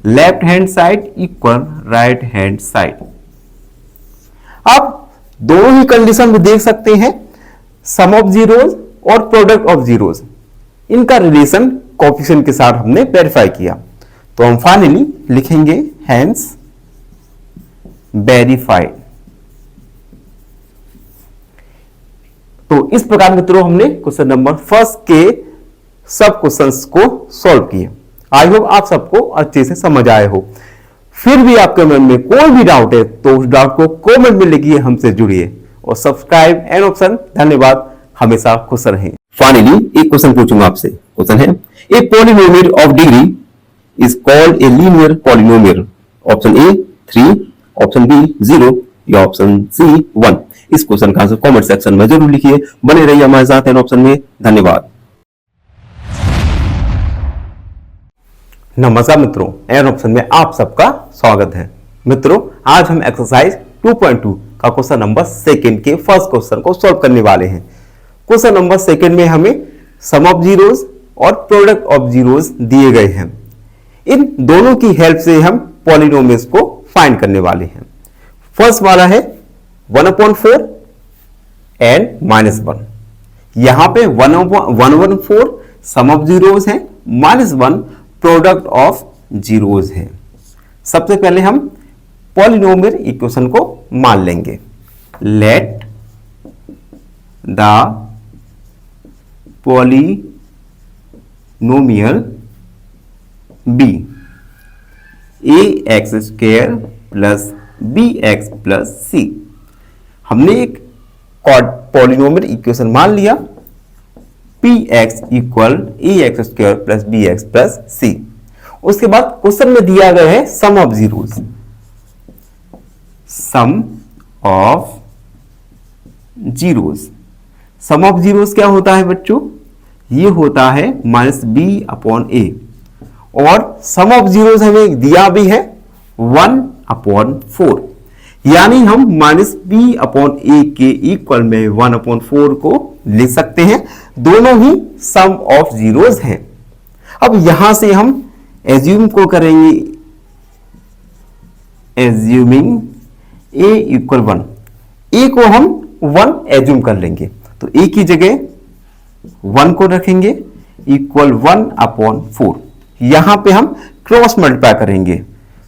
Left hand side equal right hand side. आप दोनों ही कंडीशन में देख सकते हैं, सम ऑफ जीरोस और प्रोडक्ट ऑफ जीरोस, इनका रिलेशन कोएफिशिएंट के साथ हमने वेरीफाई किया। तो हम फाइनली लिखेंगे हेंस वेरीफाइड। तो इस प्रकार मित्रों हमने क्वेश्चन नंबर फर्स्ट के सब क्वेश्चंस को सॉल्व किए। आई होप आप सबको अच्छे से समझ आए हो। फिर भी आपके मन में कोई भी डाउट है तो उस डाउट को कमेंट में लिखिए, हमसे जुड़िए और सब्सक्राइब एंड ऑप्शन। धन्यवाद, हमेशा खुश रहें। फाइनली एक क्वेश्चन पूछूंगा आपसे। क्वेश्चन है, a polynomial of degree is called a linear polynomial. Option A 3, option B 0 या ऑप्शन सी 1। इस क्वेश्चन का आंसर कमेंट सेक्शन में जरूर लिखिए। बने रहिए हमारे साथ एन ऑप्शन में। धन्यवाद। नमस्कार मित्रों, एन ऑप्शन में आप सबका स्वागत है। मित्रों आज हम एक्सरसाइज 2.2 का क्वेश्चन नंबर सेकंड के फर्स्ट क्वेश्चन को सॉल्व करने वाले हैं। क्वेश्चन नंबर सेकंड में हमें सम ऑफ जीरोस और प्रोडक्ट ऑफ जीरोस दिए गए हैं। इन दोनों की हेल्प से हम पॉलिनोमियल्स को फाइंड करने वाले हैं। फर्स्ट वाला है 1/4 एंड -1। यहां पे 1/4 सम ऑफ जीरोस है, -1 प्रोडक्ट ऑफ जीरोस है। सबसे पहले हम पॉलिनोमियल इक्वेशन को मान लेंगे। Let the polynomial be ax² plus bx plus c। हमने एक पॉलिनोमियल इक्वेशन मान लिया P x equal A X square plus B X plus C. उसके बाद क्वेश्चन में दिया गया है sum of zeros. Sum of zeros, sum of zeros क्या होता है बच्चों? ये होता है माइनस बी अपॉन ए, और सम ऑफ जीरोस हमें दिया भी है 1/4, यानी हम माइनस बी अपॉन ए के इक्वल में 1/4 को लिख सकते हैं। दोनों ही सम ऑफ जीरोस हैं। अब यहां से हम एज्यूम को करेंगे, एज्यूमिंग ए इक्वल 1, ए को हम 1 एज्यूम कर लेंगे, तो ए की जगह 1 को रखेंगे इक्वल 1/4। यहां पे हम क्रॉस मल्टीप्लाई करेंगे,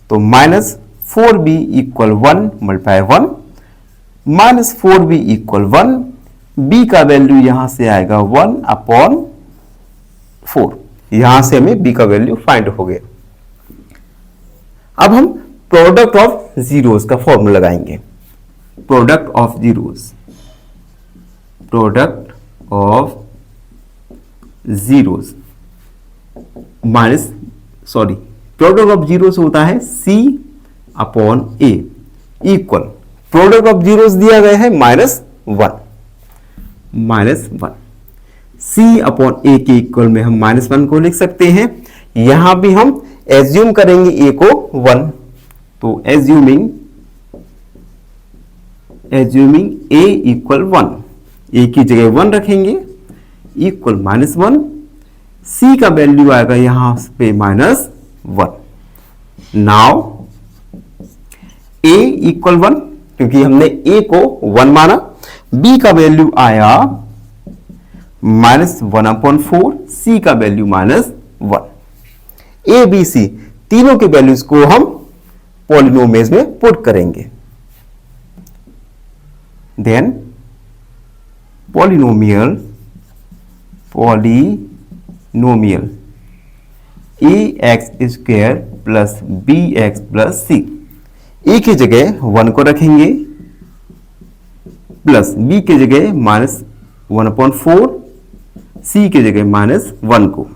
तो minus 4b equal 1 multiply 1, minus 4b equal 1, b का वैल्यू यहां से आएगा 1/4। यहां से हमें b का वैल्यू फाइंड हो गया। अब हम प्रोडक्ट ऑफ जीरोस का फॉर्मूला लगाएंगे। Product of zeros, product of zeros product of zeros होता है c upon A equal, product of zeros दिया गया है -1, c अपॉन ए के इक्वल में हम -1 को लिख सकते हैं। यहां भी हम एज्यूम करेंगे a को 1, तो एज्यूमिंग a इक्वल 1, a की जगह 1 रखेंगे इक्वल -1, c का वैल्यू आएगा यहां पे -1। नाउ a इक्वल 1, क्योंकि हमने a को 1 माना, b का वैल्यू आया -1/4, c का वैल्यू -1। a b c तीनों के वैल्यूज को हम पॉलिनोमियल्स में पुट करेंगे। Then polynomial ax square plus bx plus c, a की जगह 1 को रखेंगे प्लस b की जगह -1/4, c की जगह -1 को।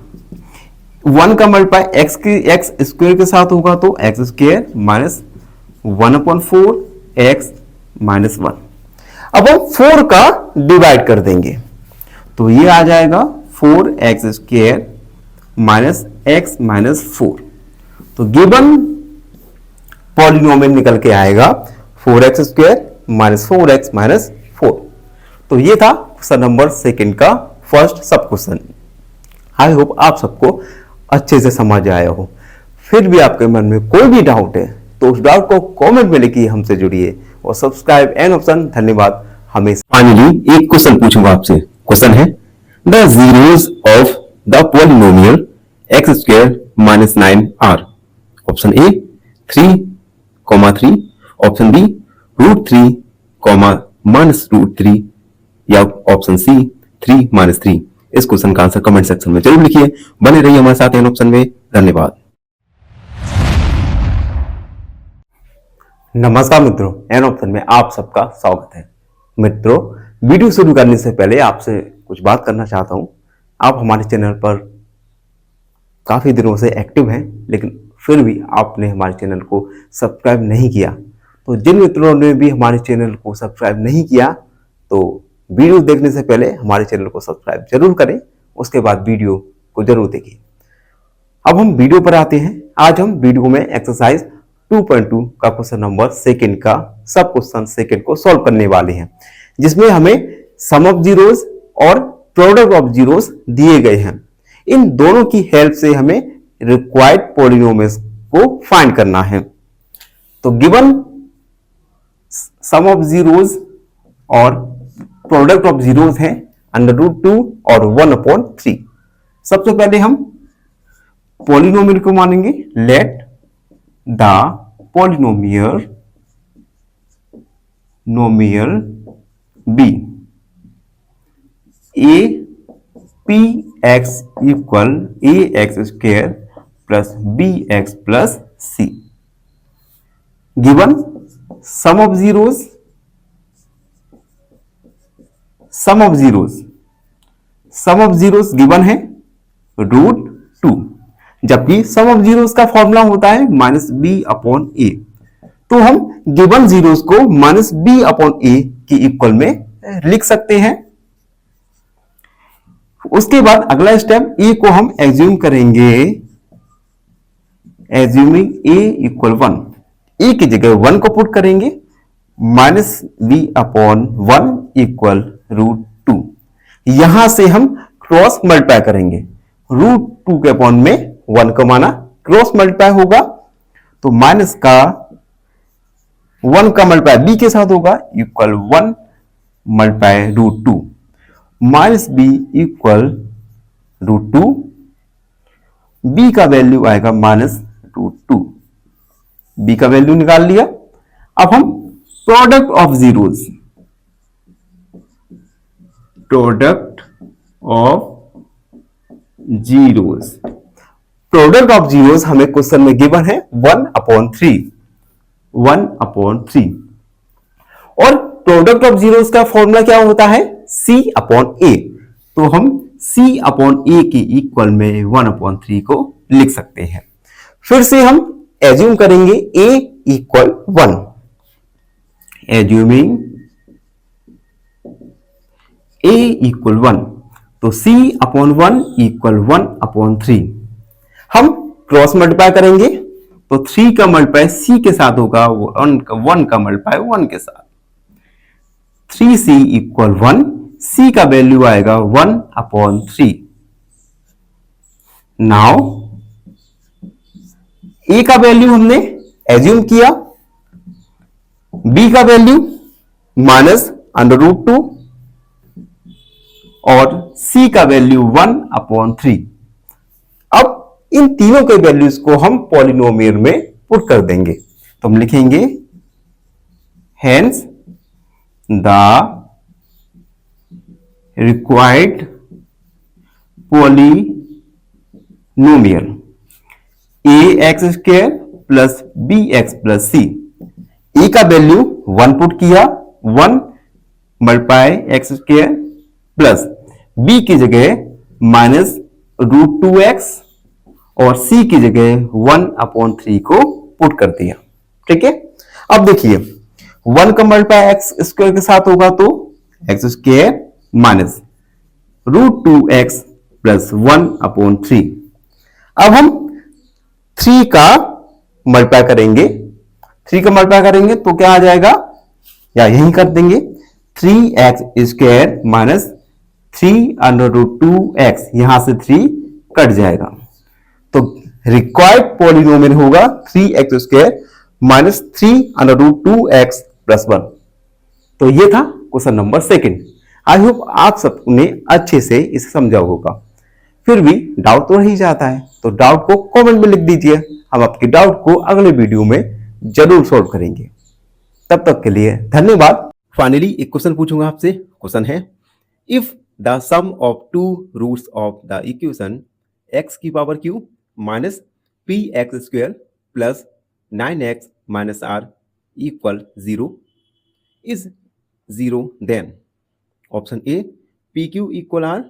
1 का मल्टीप्लाई x स्क्वायर के साथ होगा तो x स्क्वायर -1/4 x -1। अब हम 4 का डिवाइड कर देंगे, तो ये आ जाएगा 4x स्क्वायर माइनस x -4। तो गिवन पॉलिनोमियल निकल के आएगा 4x स्क्वायर -4x -4। तो ये था क्वेश्चन नंबर 2 का फर्स्ट सब क्वेश्चन। आई होप आप सबको अच्छे से समझ आया हो। फिर भी आपके मन में कोई भी डाउट है तो उस डाउट को कमेंट में लिखिए, हमसे जुड़िए और सब्सक्राइब एन ऑप्शन धन्यवाद हमेशा। फाइनली एक क्वेश्चन पूछूंगा आपसे। क्वेश्चन है the zeros of the polynomial x square -9 are. Option A 3,3, option B √3, -√3, या ऑप्शन सी 3 - 3। इस क्वेश्चन का आंसर कमेंट सेक्शन में जरूर लिखिए। बने रहिए हमारे साथ एन ऑप्शन में। धन्यवाद। नमस्कार मित्रों, एन ऑप्शन में आप सबका स्वागत है। मित्रों, वीडियो शुरू करने से पहले आपसे कुछ बात करना चाहता हूं। आप हमारे चैनल पर काफी दिनों से एक्टिव हैं, लेकिन फिर भी आपने हमारे चैनल को सब्सक्राइब नहीं किया। तो जिन मित्रों ने भी हमारे चैनल को सब्सक्राइब नहीं किया, तो वीडियो देखने से पहले हमारे चैनल को सब्सक्राइब जरूर करें, उसके बाद वीडियो को जरूर देखिए। अब हम वीडियो पर आते हैं। आज हम वीडियो में एक्सरसाइज 2.2 का क्वेश्चन नंबर 2 का सब क्वेश्चन 2 को सॉल्व करने वाले हैं, जिसमें हमें सम ऑफ जीरोस और प्रोडक्ट ऑफ जीरोस दिए गए हैं। इन दोनों की हेल्प से हमें रिक्वायर्ड पॉलिनोमियल्स को फाइंड करना है। तो गिवन सम ऑफ जीरोस और प्रोडक्ट ऑफ जीरोस है √2 और 1/3। सबसे पहले हम पॉलिनोमियल को मानेंगे। Let the polynomial be a p x equal ax square plus bx plus c। Given sum of zeros sum of zeros given है √2, जबकि सम ऑफ जीरोस का फॉर्मूला होता है -b/a। तो हम गिवन जीरोस को -b/a की इक्वल में लिख सकते हैं। उसके बाद अगला स्टेप a को हम एज्यूम करेंगे, एज्यूमिंग a इक्वल 1, a की जगह 1 को पुट करेंगे, -b/1 इक्वल √2। यहां से हम क्रॉस मल्टीप्लाई करेंगे, √2 के अपॉन में 1 का माना क्रॉस मल्टीप्लाई होगा, तो माइनस का 1 का मल्टीप्लाई b के साथ होगा equal 1 multiply √2, -b equal √2, b का वैल्यू आएगा -√2, b का वैल्यू निकाल लिया। अब हम प्रोडक्ट ऑफ जीरोस हमें क्वेश्चन में गिवन है 1/3, और प्रोडक्ट ऑफ जीरोस का फॉर्मूला क्या होता है C/A। तो हम C/A की इक्वल में 1/3 को लिख सकते हैं। फिर से हम एज्यूम करेंगे A equal 1, assuming A equal 1, तो C/1 इक्वल 1/3। हम क्रॉस मल्टीप्लाई करेंगे, तो 3 का मल्टीप्लाई C के साथ होगा, 1 का मल्टीप्लाई 1 के साथ, 3C इक्वल 1, C का वैल्यू आएगा 1/3। नाउ A का वैल्यू हमने एज्यूम किया, B का वैल्यू -√2 और C का वैल्यू 1/3। अब इन तीनों के वैल्यूज को हम पॉलिनोमियल में पुट कर देंगे, तो हम लिखेंगे hence the required polynomial ax² plus bx plus c। a का वैल्यू 1 पुट किया, 1 मल्टीप्लाई x² प्लस b की जगह -√2x और c की जगह 1/3 को पुट कर दिया। ठीक है, अब देखिए 1 का मल्टीप्लाई x² के साथ होगा, तो x² माइनस √2x प्लस 1/3। अब हम 3 का मल्टीप्लाई करेंगे, तो क्या आ जाएगा, या यही कर देंगे, 3x² माइनस 3√2x, यहां से 3 कट जाएगा, तो रिक्वायर्ड पॉलिनोमियल होगा 3x² माइनस 3√2x प्लस 1। तो ये था क्वेश्चन नंबर 2। आई होप आप सबने अच्छे से इसे समझा होगा। फिर भी डाउट तो रह ही जाता है, तो डाउट को कमेंट में लिख दीजिए, हम आपके डाउट को अगले वीडियो में जरूर सॉल्व करेंगे। तब तक के लिए धन्यवाद। फाइनली एक क्वेश्चन पूछूंगा आपसे। क्वेश्चन है, if the sum of 2 roots of the equation x³ minus px² plus 9x minus r equal 0 is 0, then option A pq equal r,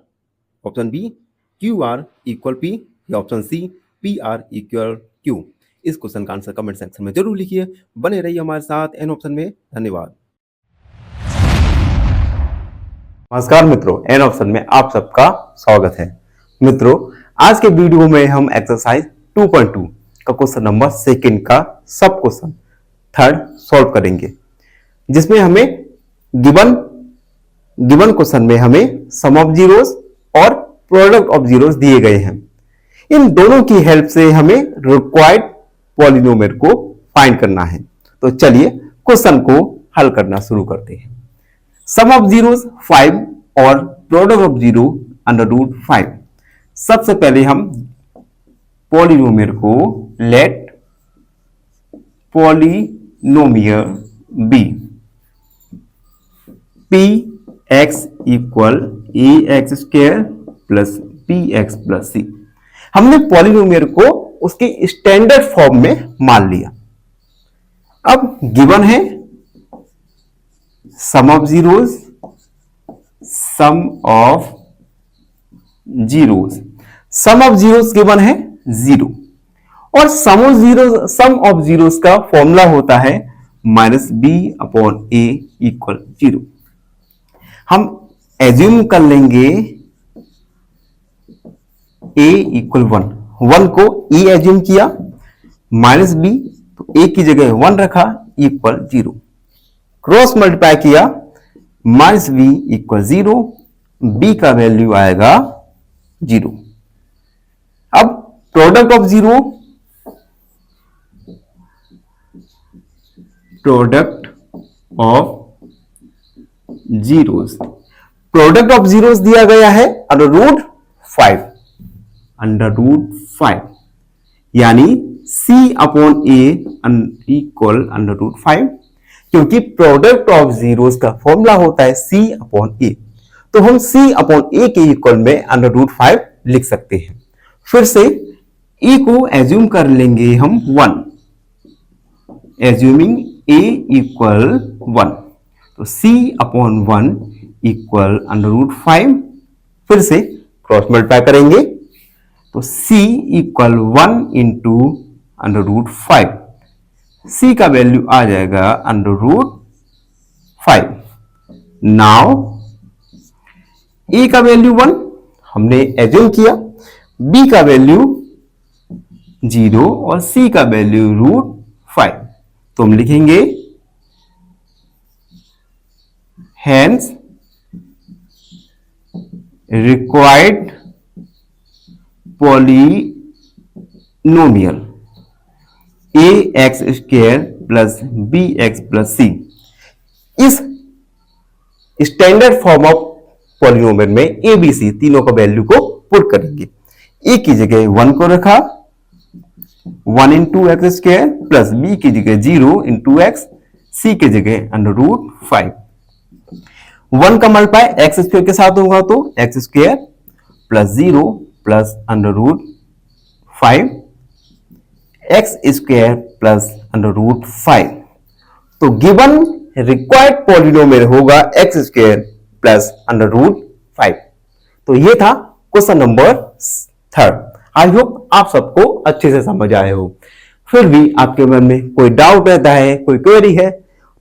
option B qr equal p, या option C pr equal q। इस क्वेश्चन का आंसर कमेंट सेक्शन में जरूर लिखिए। बने रहिए हमारे साथ एन ऑप्शन में। धन्यवाद। नमस्कार मित्रों, एन ऑप्शन में आप सबका स्वागत है। मित्रों, आज के वीडियो में हम एक्सरसाइज 2.2 का क्वेश्चन नंबर 2 का सब क्वेश्चन 3rd सॉल्व करेंगे, जिसमें हमें गिवन क्वेश्चन में हमें सम ऑफ जीरोस और प्रोडक्ट ऑफ जीरोस दिए गए हैं। इन दोनों की हेल्प से हमें रिक्वायर्ड पॉलिनोमियल को फाइंड करना है। तो चलिए क्वेश्चन को हल करना शुरू करते हैं। सम ऑफ जीरोस 5 और प्रोडक्ट ऑफ जीरो √5। सबसे पहले हम पॉलिनोमियल को let polynomial be px equal ax² plus bx plus c। हमने पॉलिनोमियल को उसके स्टैंडर्ड फॉर्म में मान लिया। अब गिवन है sum of zeros sum of zeros, sum of zeros given है 0 और सम ऑफ जीरोस का फॉर्मूला होता है -b/a इक्वल 0। हम एज्यूम कर लेंगे a इक्वल 1 को e एज्यूम किया, -b तो a की जगह 1 रखा इक्वल 0, क्रॉस मल्टीप्लाई किया -b इक्वल 0, b का वैल्यू आएगा 0। अब product of zeros, product of zeros दिया गया है √5 यानी c/a इक्वल √5, क्योंकि प्रोडक्ट ऑफ जीरोस का फॉर्मूला होता है c/a, तो हम c/a के इक्वल में √5 लिख सकते हैं। फिर से e को एज्यूम कर लेंगे हम 1, एज्यूमिंग a इक्वल 1, तो c/1 इक्वल √5, फिर से क्रॉस मल्टीप्लाई करेंगे तो c इक्वल 1 इंटू √5, c का वैल्यू आ जाएगा √5। नाउ a का वैल्यू 1 हमने एज्यूम किया, b का वैल्यू 0 और c का वैल्यू √5, तो हम लिखेंगे hence required polynomial ax square plus bx plus c। इस स्टैंडर्ड फॉर्म ऑफ पॉलिनोमियल में a b c तीनों का वैल्यू को पुट करेंगे। a की जगह 1 को रखा, 1 into x square plus b की जगह 0 इंटू एक्स, c की जगह √5। 1 का मल्टीप्लाई एक्स स्क्वायर के साथ होगा तो x square plus 0 plus √5 x square plus √5, तो गिवन रिक्वायर्ड पॉलिनोमियल होगा एक्स स्क्वायर प्लस √5। तो ये था क्वेश्चन नंबर 3। आई होप आप सबको अच्छे से समझ आए हो। फिर भी आपके मन में कोई डाउट रहता है, कोई क्वेरी है,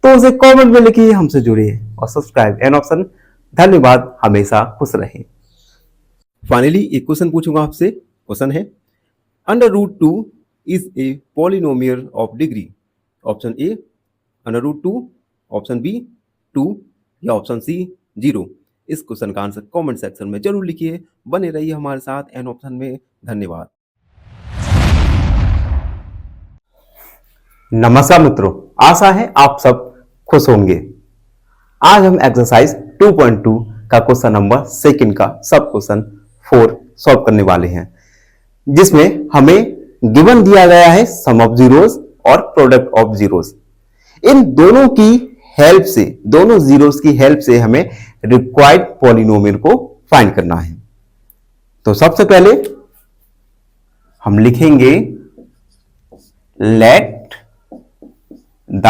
तो उसे कमेंट में लिखिए, हमसे जुड़िए और सब्सक्राइब एन ऑप्शन। धन्यवाद, हमेशा खुश रहें। फाइनली एक क्वेश्चन पूछूंगा आपसे। क्वेश्चन है √2 is a polynomial of degree. Option A √2, option B 2 या ऑप्शन सी 0। इस क्वेश्चन का आंसर कमेंट सेक्शन में जरूर लिखिए। बने रहिए हमारे साथ एन ऑप्शन में। धन्यवाद। नमस्कार मित्रों, आशा है आप सब खुश होंगे। आज हम एक्सरसाइज 2.2 का क्वेश्चन नंबर 2 का सब क्वेश्चन 4 सॉल्व करने वाले हैं, जिसमें हमें गिवन दिया गया है सम ऑफ जीरोस और प्रोडक्ट ऑफ जीरोस। इन दोनों की हेल्प से, दोनों जीरोस की हेल्प से हमें रिक्वायर्ड पॉलिनोमियल को फाइंड करना है। तो सबसे पहले हम लिखेंगे let the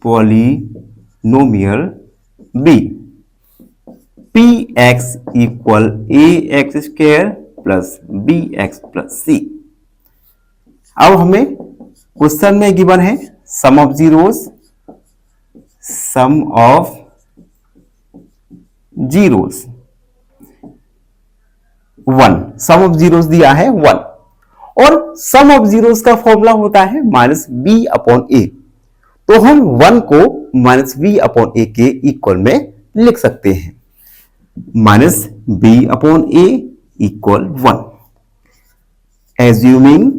polynomial be px equal ax square plus bx plus c। अब हमें क्वेश्चन में गिवन है sum of zeros, sum of zeros 1, sum of zeros दिया है 1 और सम ऑफ जीरोस का फॉर्मूला होता है -b/a, तो हम 1 को -b/a के इक्वल में लिख सकते हैं। -b/a equal 1, assuming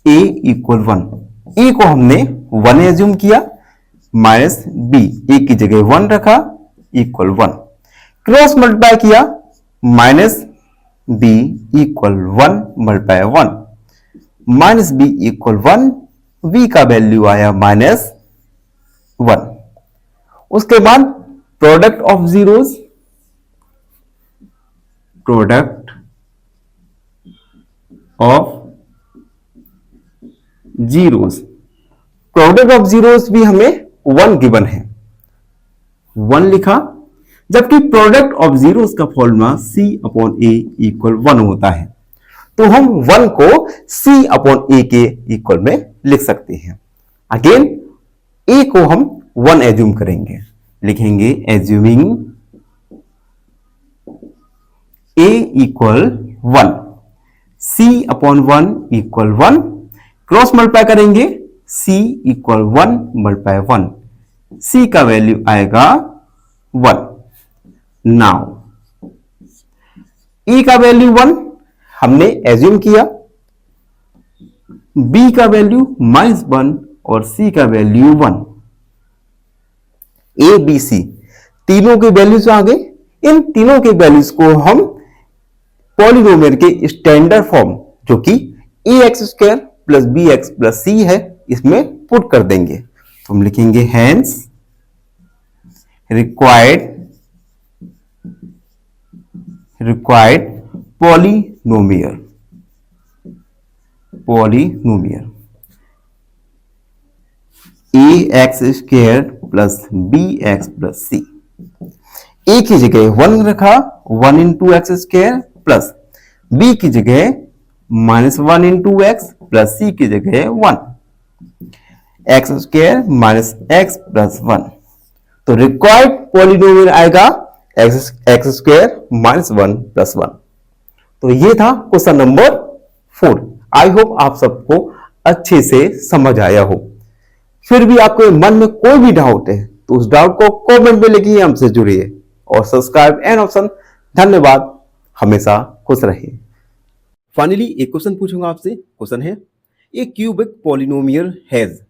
a equal 1, a को हमने 1 एज्यूम किया, -b a की जगह 1 रखा इक्वल 1, क्रॉस मल्टीप्लाई किया, -b equal 1 multiply 1, -b equal 1, b का वैल्यू आया -1। उसके बाद product of zeros, product of zeros, product of zeros भी हमें 1 गिवन है, 1 लिखा, जबकि प्रोडक्ट ऑफ जीरोस का formula C upon A equal 1 होता है, तो हम 1 को C अपॉन A के इक्वल में लिख सकते हैं। अगेन A को हम 1 एज्यूम करेंगे, लिखेंगे assuming A equal 1, C upon 1 equal 1, cross multiply करेंगे, C इक्वल 1 मल्टीप्लाई 1, C का वैल्यू आएगा 1। नाउ E का वैल्यू 1 हमने एज्यूम किया, B का वैल्यू -1 और C का वैल्यू 1। A, B, C तीनों के वैल्यूज आ गए। इन तीनों के वैल्यूज को हम पॉलिनोमियल के स्टैंडर्ड फॉर्म जो कि ax² plus bx plus c है, इसमें पुट कर देंगे। तो हम लिखेंगे hence required polynomial ax² plus bx plus c। a की जगह 1 रखा, 1 into x square plus b की जगह -1 इंटू एक्स प्लस c की जगह 1, x square minus x plus 1। तो रिक्वायर्ड पॉलिनोमियल आएगा एक्स स्क्वायर माइनस 1 प्लस 1। तो ये था क्वेश्चन नंबर 4। आई होप आप सबको अच्छे से समझ आया हो। फिर भी आपके मन में कोई भी डाउट है तो उस डाउट को कमेंट में लिखिए, हमसे जुड़िए और सब्सक्राइब एंड ऑप्शन। धन्यवाद, हमेशा खुश रहिए। फाइनली एक क्वेश्चन पूछूंगा आपसे। क्वेश्चन है, a cubic polynomial has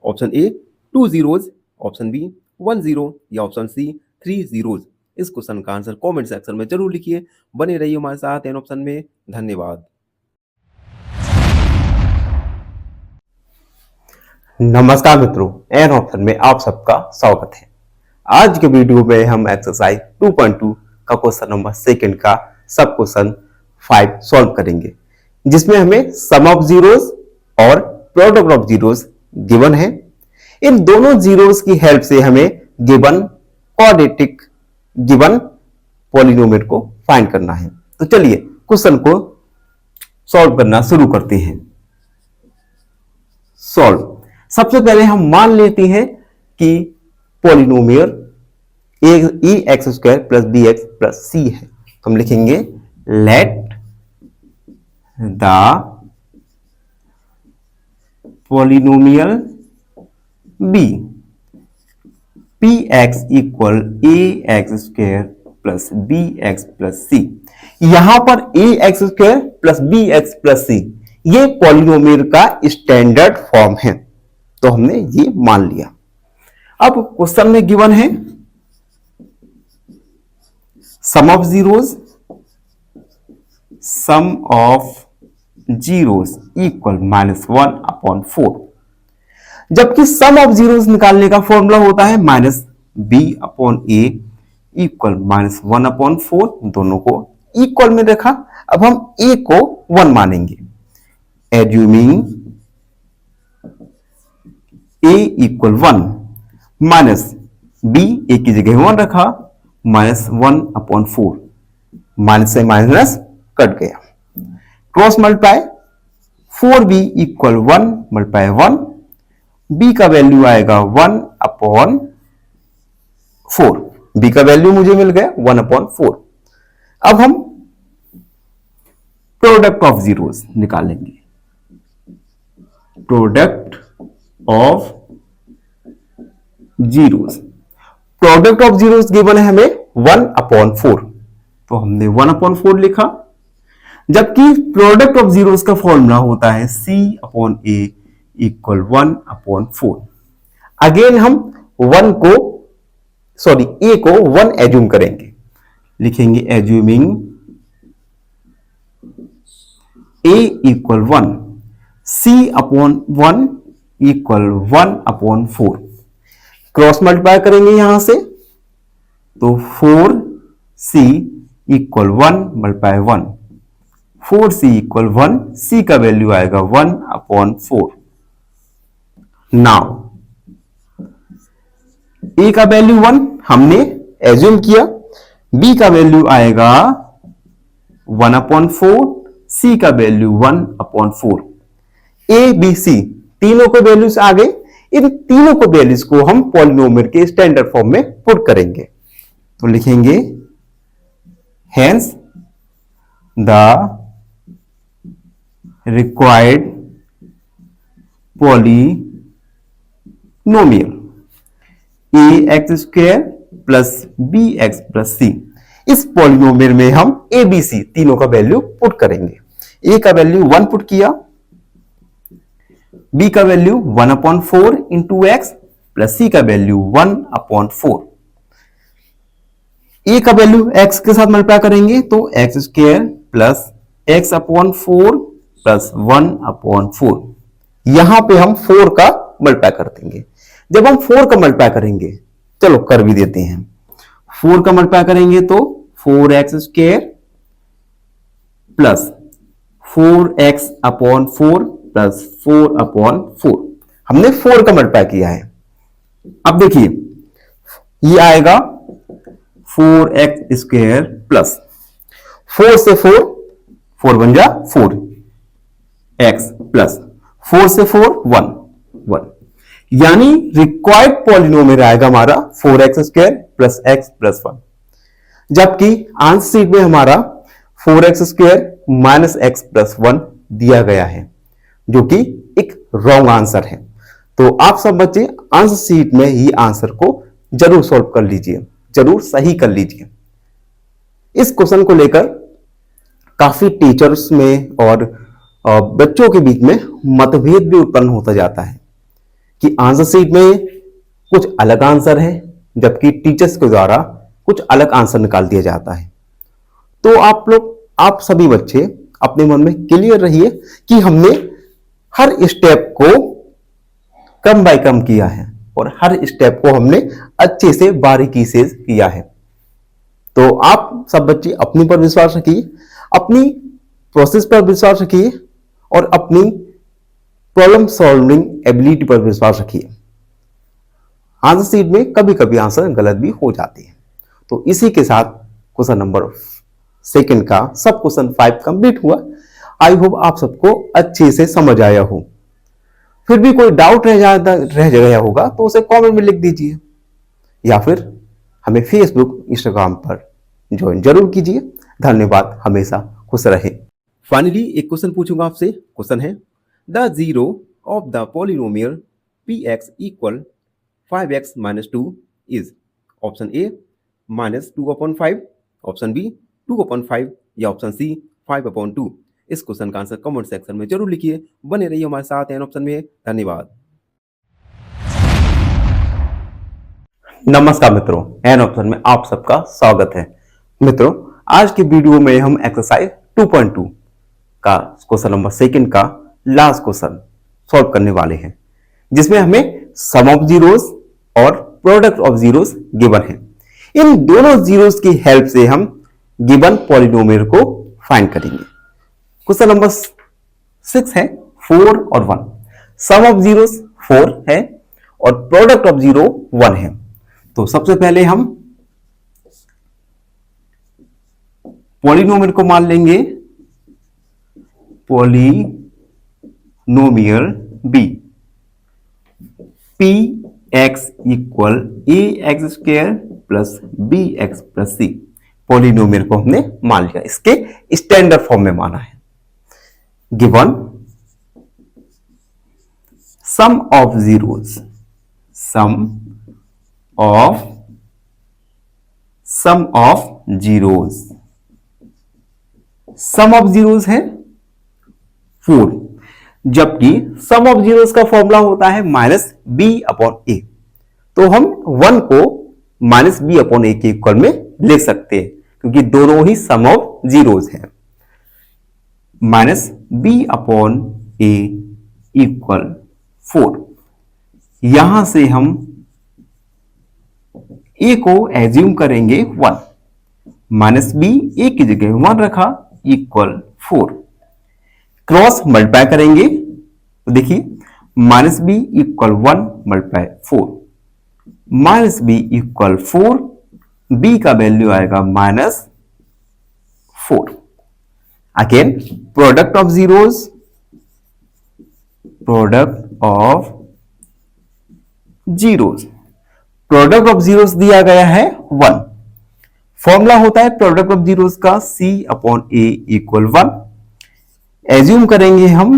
option A 2 zeros, option B 1 0 या ऑप्शन सी 3 zeros। इस क्वेश्चन का आंसर कमेंट सेक्शन में जरूर लिखिए। बने रहिए हमारे साथ एन ऑप्शन में। धन्यवाद। नमस्कार मित्रों, एन ऑप्शन में आप सबका स्वागत है। आज के वीडियो में हम एक्सरसाइज 2.2 का क्वेश्चन नंबर 2 का सब क्वेश्चन 5 सॉल्व करेंगे, जिसमें हमें सम ऑफ जीरोस और प्रोडक्ट ऑफ जीरोस गिवन है। इन दोनों जीरोस की हेल्प से हमें गिवन क्वाड्रेटिक गिवन पॉलिनोमियल को फाइंड करना है। तो चलिए क्वेश्चन को सॉल्व करना शुरू करते हैं। सॉल्व। सबसे पहले हम मान लेते हैं कि polynomial A X square plus B X plus C है। तो हम लिखेंगे let the polynomial be P x equal A X square plus B X plus C. यहां पर A X square plus B X plus C ये पॉलिनोमियल का स्टैंडर्ड फॉर्म है, तो हमने ये मान लिया। अब क्वेश्चन में गिवन है सम ऑफ जीरोस इक्वल -1/4, जबकि सम ऑफ जीरोस निकालने का फॉर्मूला होता है -b/a इक्वल -1/4। दोनों को इक्वल में रखा। अब हम a को 1 मानेंगे, assuming a equal 1 minus b, a की जगह 1 रखा, -1/4, माइनस से माइनस कट गया, cross multiply 4b equal 1 multiply 1, b का वैल्यू आएगा 1/4। b का वैल्यू मुझे मिल गया 1/4। अब हम प्रोडक्ट ऑफ जीरोस निकालेंगे। Product of zeros, product of zeros given है हमें 1/4, तो हमने 1/4 लिखा। जबकि प्रोडक्ट ऑफ जीरोस का फॉर्मूला होता है C/A इक्वल 1/4। अगेन हम a को 1 एज्यूम करेंगे, लिखेंगे assuming a equal 1, C/1 equal 1/4, cross multiply करेंगे यहां से, तो 4c equal 1 multiply 1, 4c equal 1, c का वैल्यू आएगा 1/4। नाउ ए का वैल्यू 1 हमने एज्यूम किया, बी का वैल्यू आएगा 1/4, सी का वैल्यू 1/4। ए बी सी तीनों को वैल्यूज आ गए। इन तीनों को वैल्यूज को हम पॉलिनोमियल के स्टैंडर्ड फॉर्म में पुट करेंगे। तो लिखेंगे hence the required polynomial ax² plus bx plus c। इस पॉलिनोमियल में हम a b c तीनों का वैल्यू पुट करेंगे। a का वैल्यू 1 पुट किया, b का value 1/4 into x plus c का वैल्यू 1/4। a का वैल्यू x के साथ मल्टीप्लाई करेंगे तो x² प्लस x/4 प्लस 1/4। यहां पे हम 4 का मल्टीप्लाई कर देंगे। जब हम 4 का मल्टीप्लाई करेंगे, चलो कर भी देते हैं, 4 का मल्टीप्लाई करेंगे तो 4x² प्लस 4x/4 प्लस 4/4। हमने 4 का मल्टीप्लाई किया है। अब देखिए ये आएगा 4x² प्लस 4 से 4 बन जा 4 x प्लस 4 से 4 1, यानी रिक्वायर्ड पॉलिनोमियल आएगा हमारा 4x² प्लस x प्लस 1। जबकि आंसर शीट में हमारा 4x² माइनस x प्लस 1 दिया गया है, जो कि एक रॉन्ग आंसर है। तो आप सब बच्चे आंसर शीट में ही आंसर को जरूर सॉल्व कर लीजिए, जरूर सही कर लीजिए। इस क्वेश्चन को लेकर काफी टीचर्स में और बच्चों के बीच में मतभेद भी उत्पन्न होता जाता है कि आंसर शीट में कुछ अलग आंसर है, जबकि टीचर्स के द्वारा कुछ अलग आंसर निकाल दिया जाता है। तो आप सभी बच्चे अपने मन में क्लियर रहिए कि हमने हर स्टेप को क्रम बाय क्रम किया है और हर स्टेप को हमने अच्छे से बारीकी से किया है। तो आप सब बच्चे अपने पर विश्वास रखिए, अपनी प्रोसेस पर विश्वास रखिए और अपनी प्रॉब्लम सॉल्विंग एबिलिटी पर विश्वास रखिए। आंसर शीट में कभी कभी आंसर गलत भी हो जाते हैं। तो इसी के साथ क्वेश्चन नंबर 2 का सब क्वेश्चन 5 कंप्लीट हुआ। आई होप आप सबको अच्छे से समझ आया हो। फिर भी कोई डाउट रह गया होगा तो उसे कमेंट में लिख दीजिए, या फिर हमें फेसबुक इंस्टाग्राम पर ज्वाइन जरूर कीजिए। धन्यवाद, हमेशा खुश रहे। फाइनली एक क्वेश्चन पूछूंगा आपसे। क्वेश्चन है the zero of the polynomial px equal 5x minus 2 is option A -2/5, option B 2/5 या ऑप्शन सी 5/2। इस क्वेश्चन का आंसर कमेंट सेक्शन में जरूर लिखिए। बने रहिए हमारे साथ एन ऑप्शन में। धन्यवाद। नमस्कार मित्रों, एन ऑप्शन में आप सबका स्वागत है। मित्रों, आज की वीडियो में हम एक्सरसाइज 2.2 का क्वेश्चन नंबर 2 का लास्ट क्वेश्चन सॉल्व करने वाले हैं, जिसमें हमें सम ऑफ जीरोस और प्रोडक्ट ऑफ जीरोस गिवन है। इन दोनों जीरोस की हेल्प से हम गिवन पॉलिनोमियल को फाइंड करेंगे। क्वेश्चन नंबर 6 है 4 और 1। सम ऑफ जीरोस 4 है और प्रोडक्ट ऑफ जीरो 1 है। तो सबसे पहले हम पॉलिनोमियल को मान लेंगे polynomial b px equal ax² plus bx plus c। Polynomial को हमने मान लिया, इसके स्टैंडर्ड फॉर्म में माना है। Given sum of zeros, sum of zeros, sum of zeros है 4, जबकि सम ऑफ जीरोस का फॉर्मूला होता है -b/a। तो हम 1 को -b/a के इक्वल में लिख सकते हैं, क्योंकि दोनों ही सम ऑफ जीरोस हैं। -b/a equal 4। यहां से हम a को एज्यूम करेंगे 1, -b a की जगह 1 रखा इक्वल 4। क्रॉस मल्टीप्लाई करेंगे तो देखिए -b equal 1 multiply 4, minus b equal 4, b का वैल्यू आएगा -4। Again product of zeros, product of zeros, product of zeros दिया गया है 1। फॉर्मूला होता है प्रोडक्ट ऑफ जीरोज का C/A इक्वल 1। एज्यूम करेंगे हम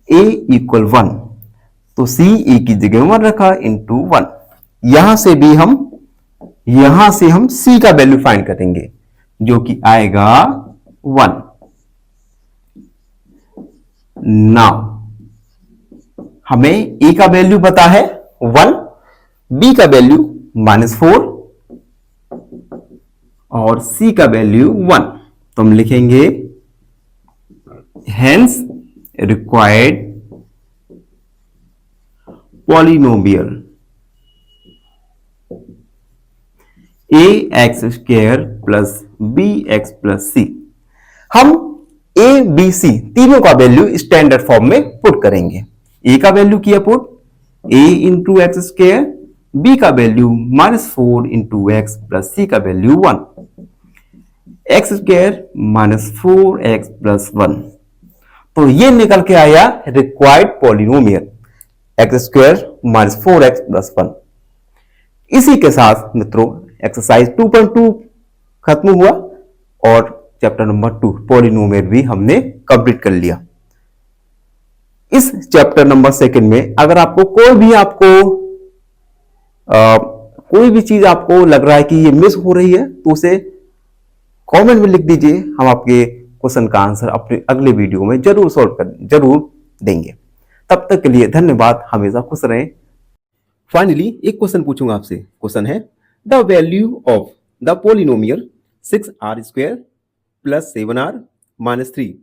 A इक्वल 1, तो C A की जगह 1 रखा इंटू 1। यहां से हम C का वैल्यू फाइंड करेंगे जो कि आएगा 1। नाउ हमें A का वैल्यू पता है 1, B का वैल्यू -4 और C का वैल्यू 1। तो हम लिखेंगे hence required polynomial ax² plus bx plus c। हम a b c तीनों का वैल्यू स्टैंडर्ड फॉर्म में पुट करेंगे। a का वैल्यू किया put a into x square, b का value -4 into x plus c का value 1, x square -4x plus 1। तो ये निकल के आया required polynomial x² -4x plus 1। इसी के साथ मित्रों एक्सरसाइज 2.2 खत्म हुआ और चैप्टर नंबर 2 पॉलिनोमियल भी हमने कंप्लीट कर लिया। इस चैप्टर नंबर 2 में अगर आपको कोई भी चीज आपको लग रहा है कि ये मिस हो रही है तो उसे कमेंट में लिख दीजिए, हम आपके क्वेश्चन का आंसर अपने अगले वीडियो में जरूर देंगे। तब तक के लिए धन्यवाद, हमेशा खुश रहें। फाइनली एक क्वेश्चन पूछूंगा आपसे। क्वेश्चन है the value of the polynomial 6r² plus 7r minus 3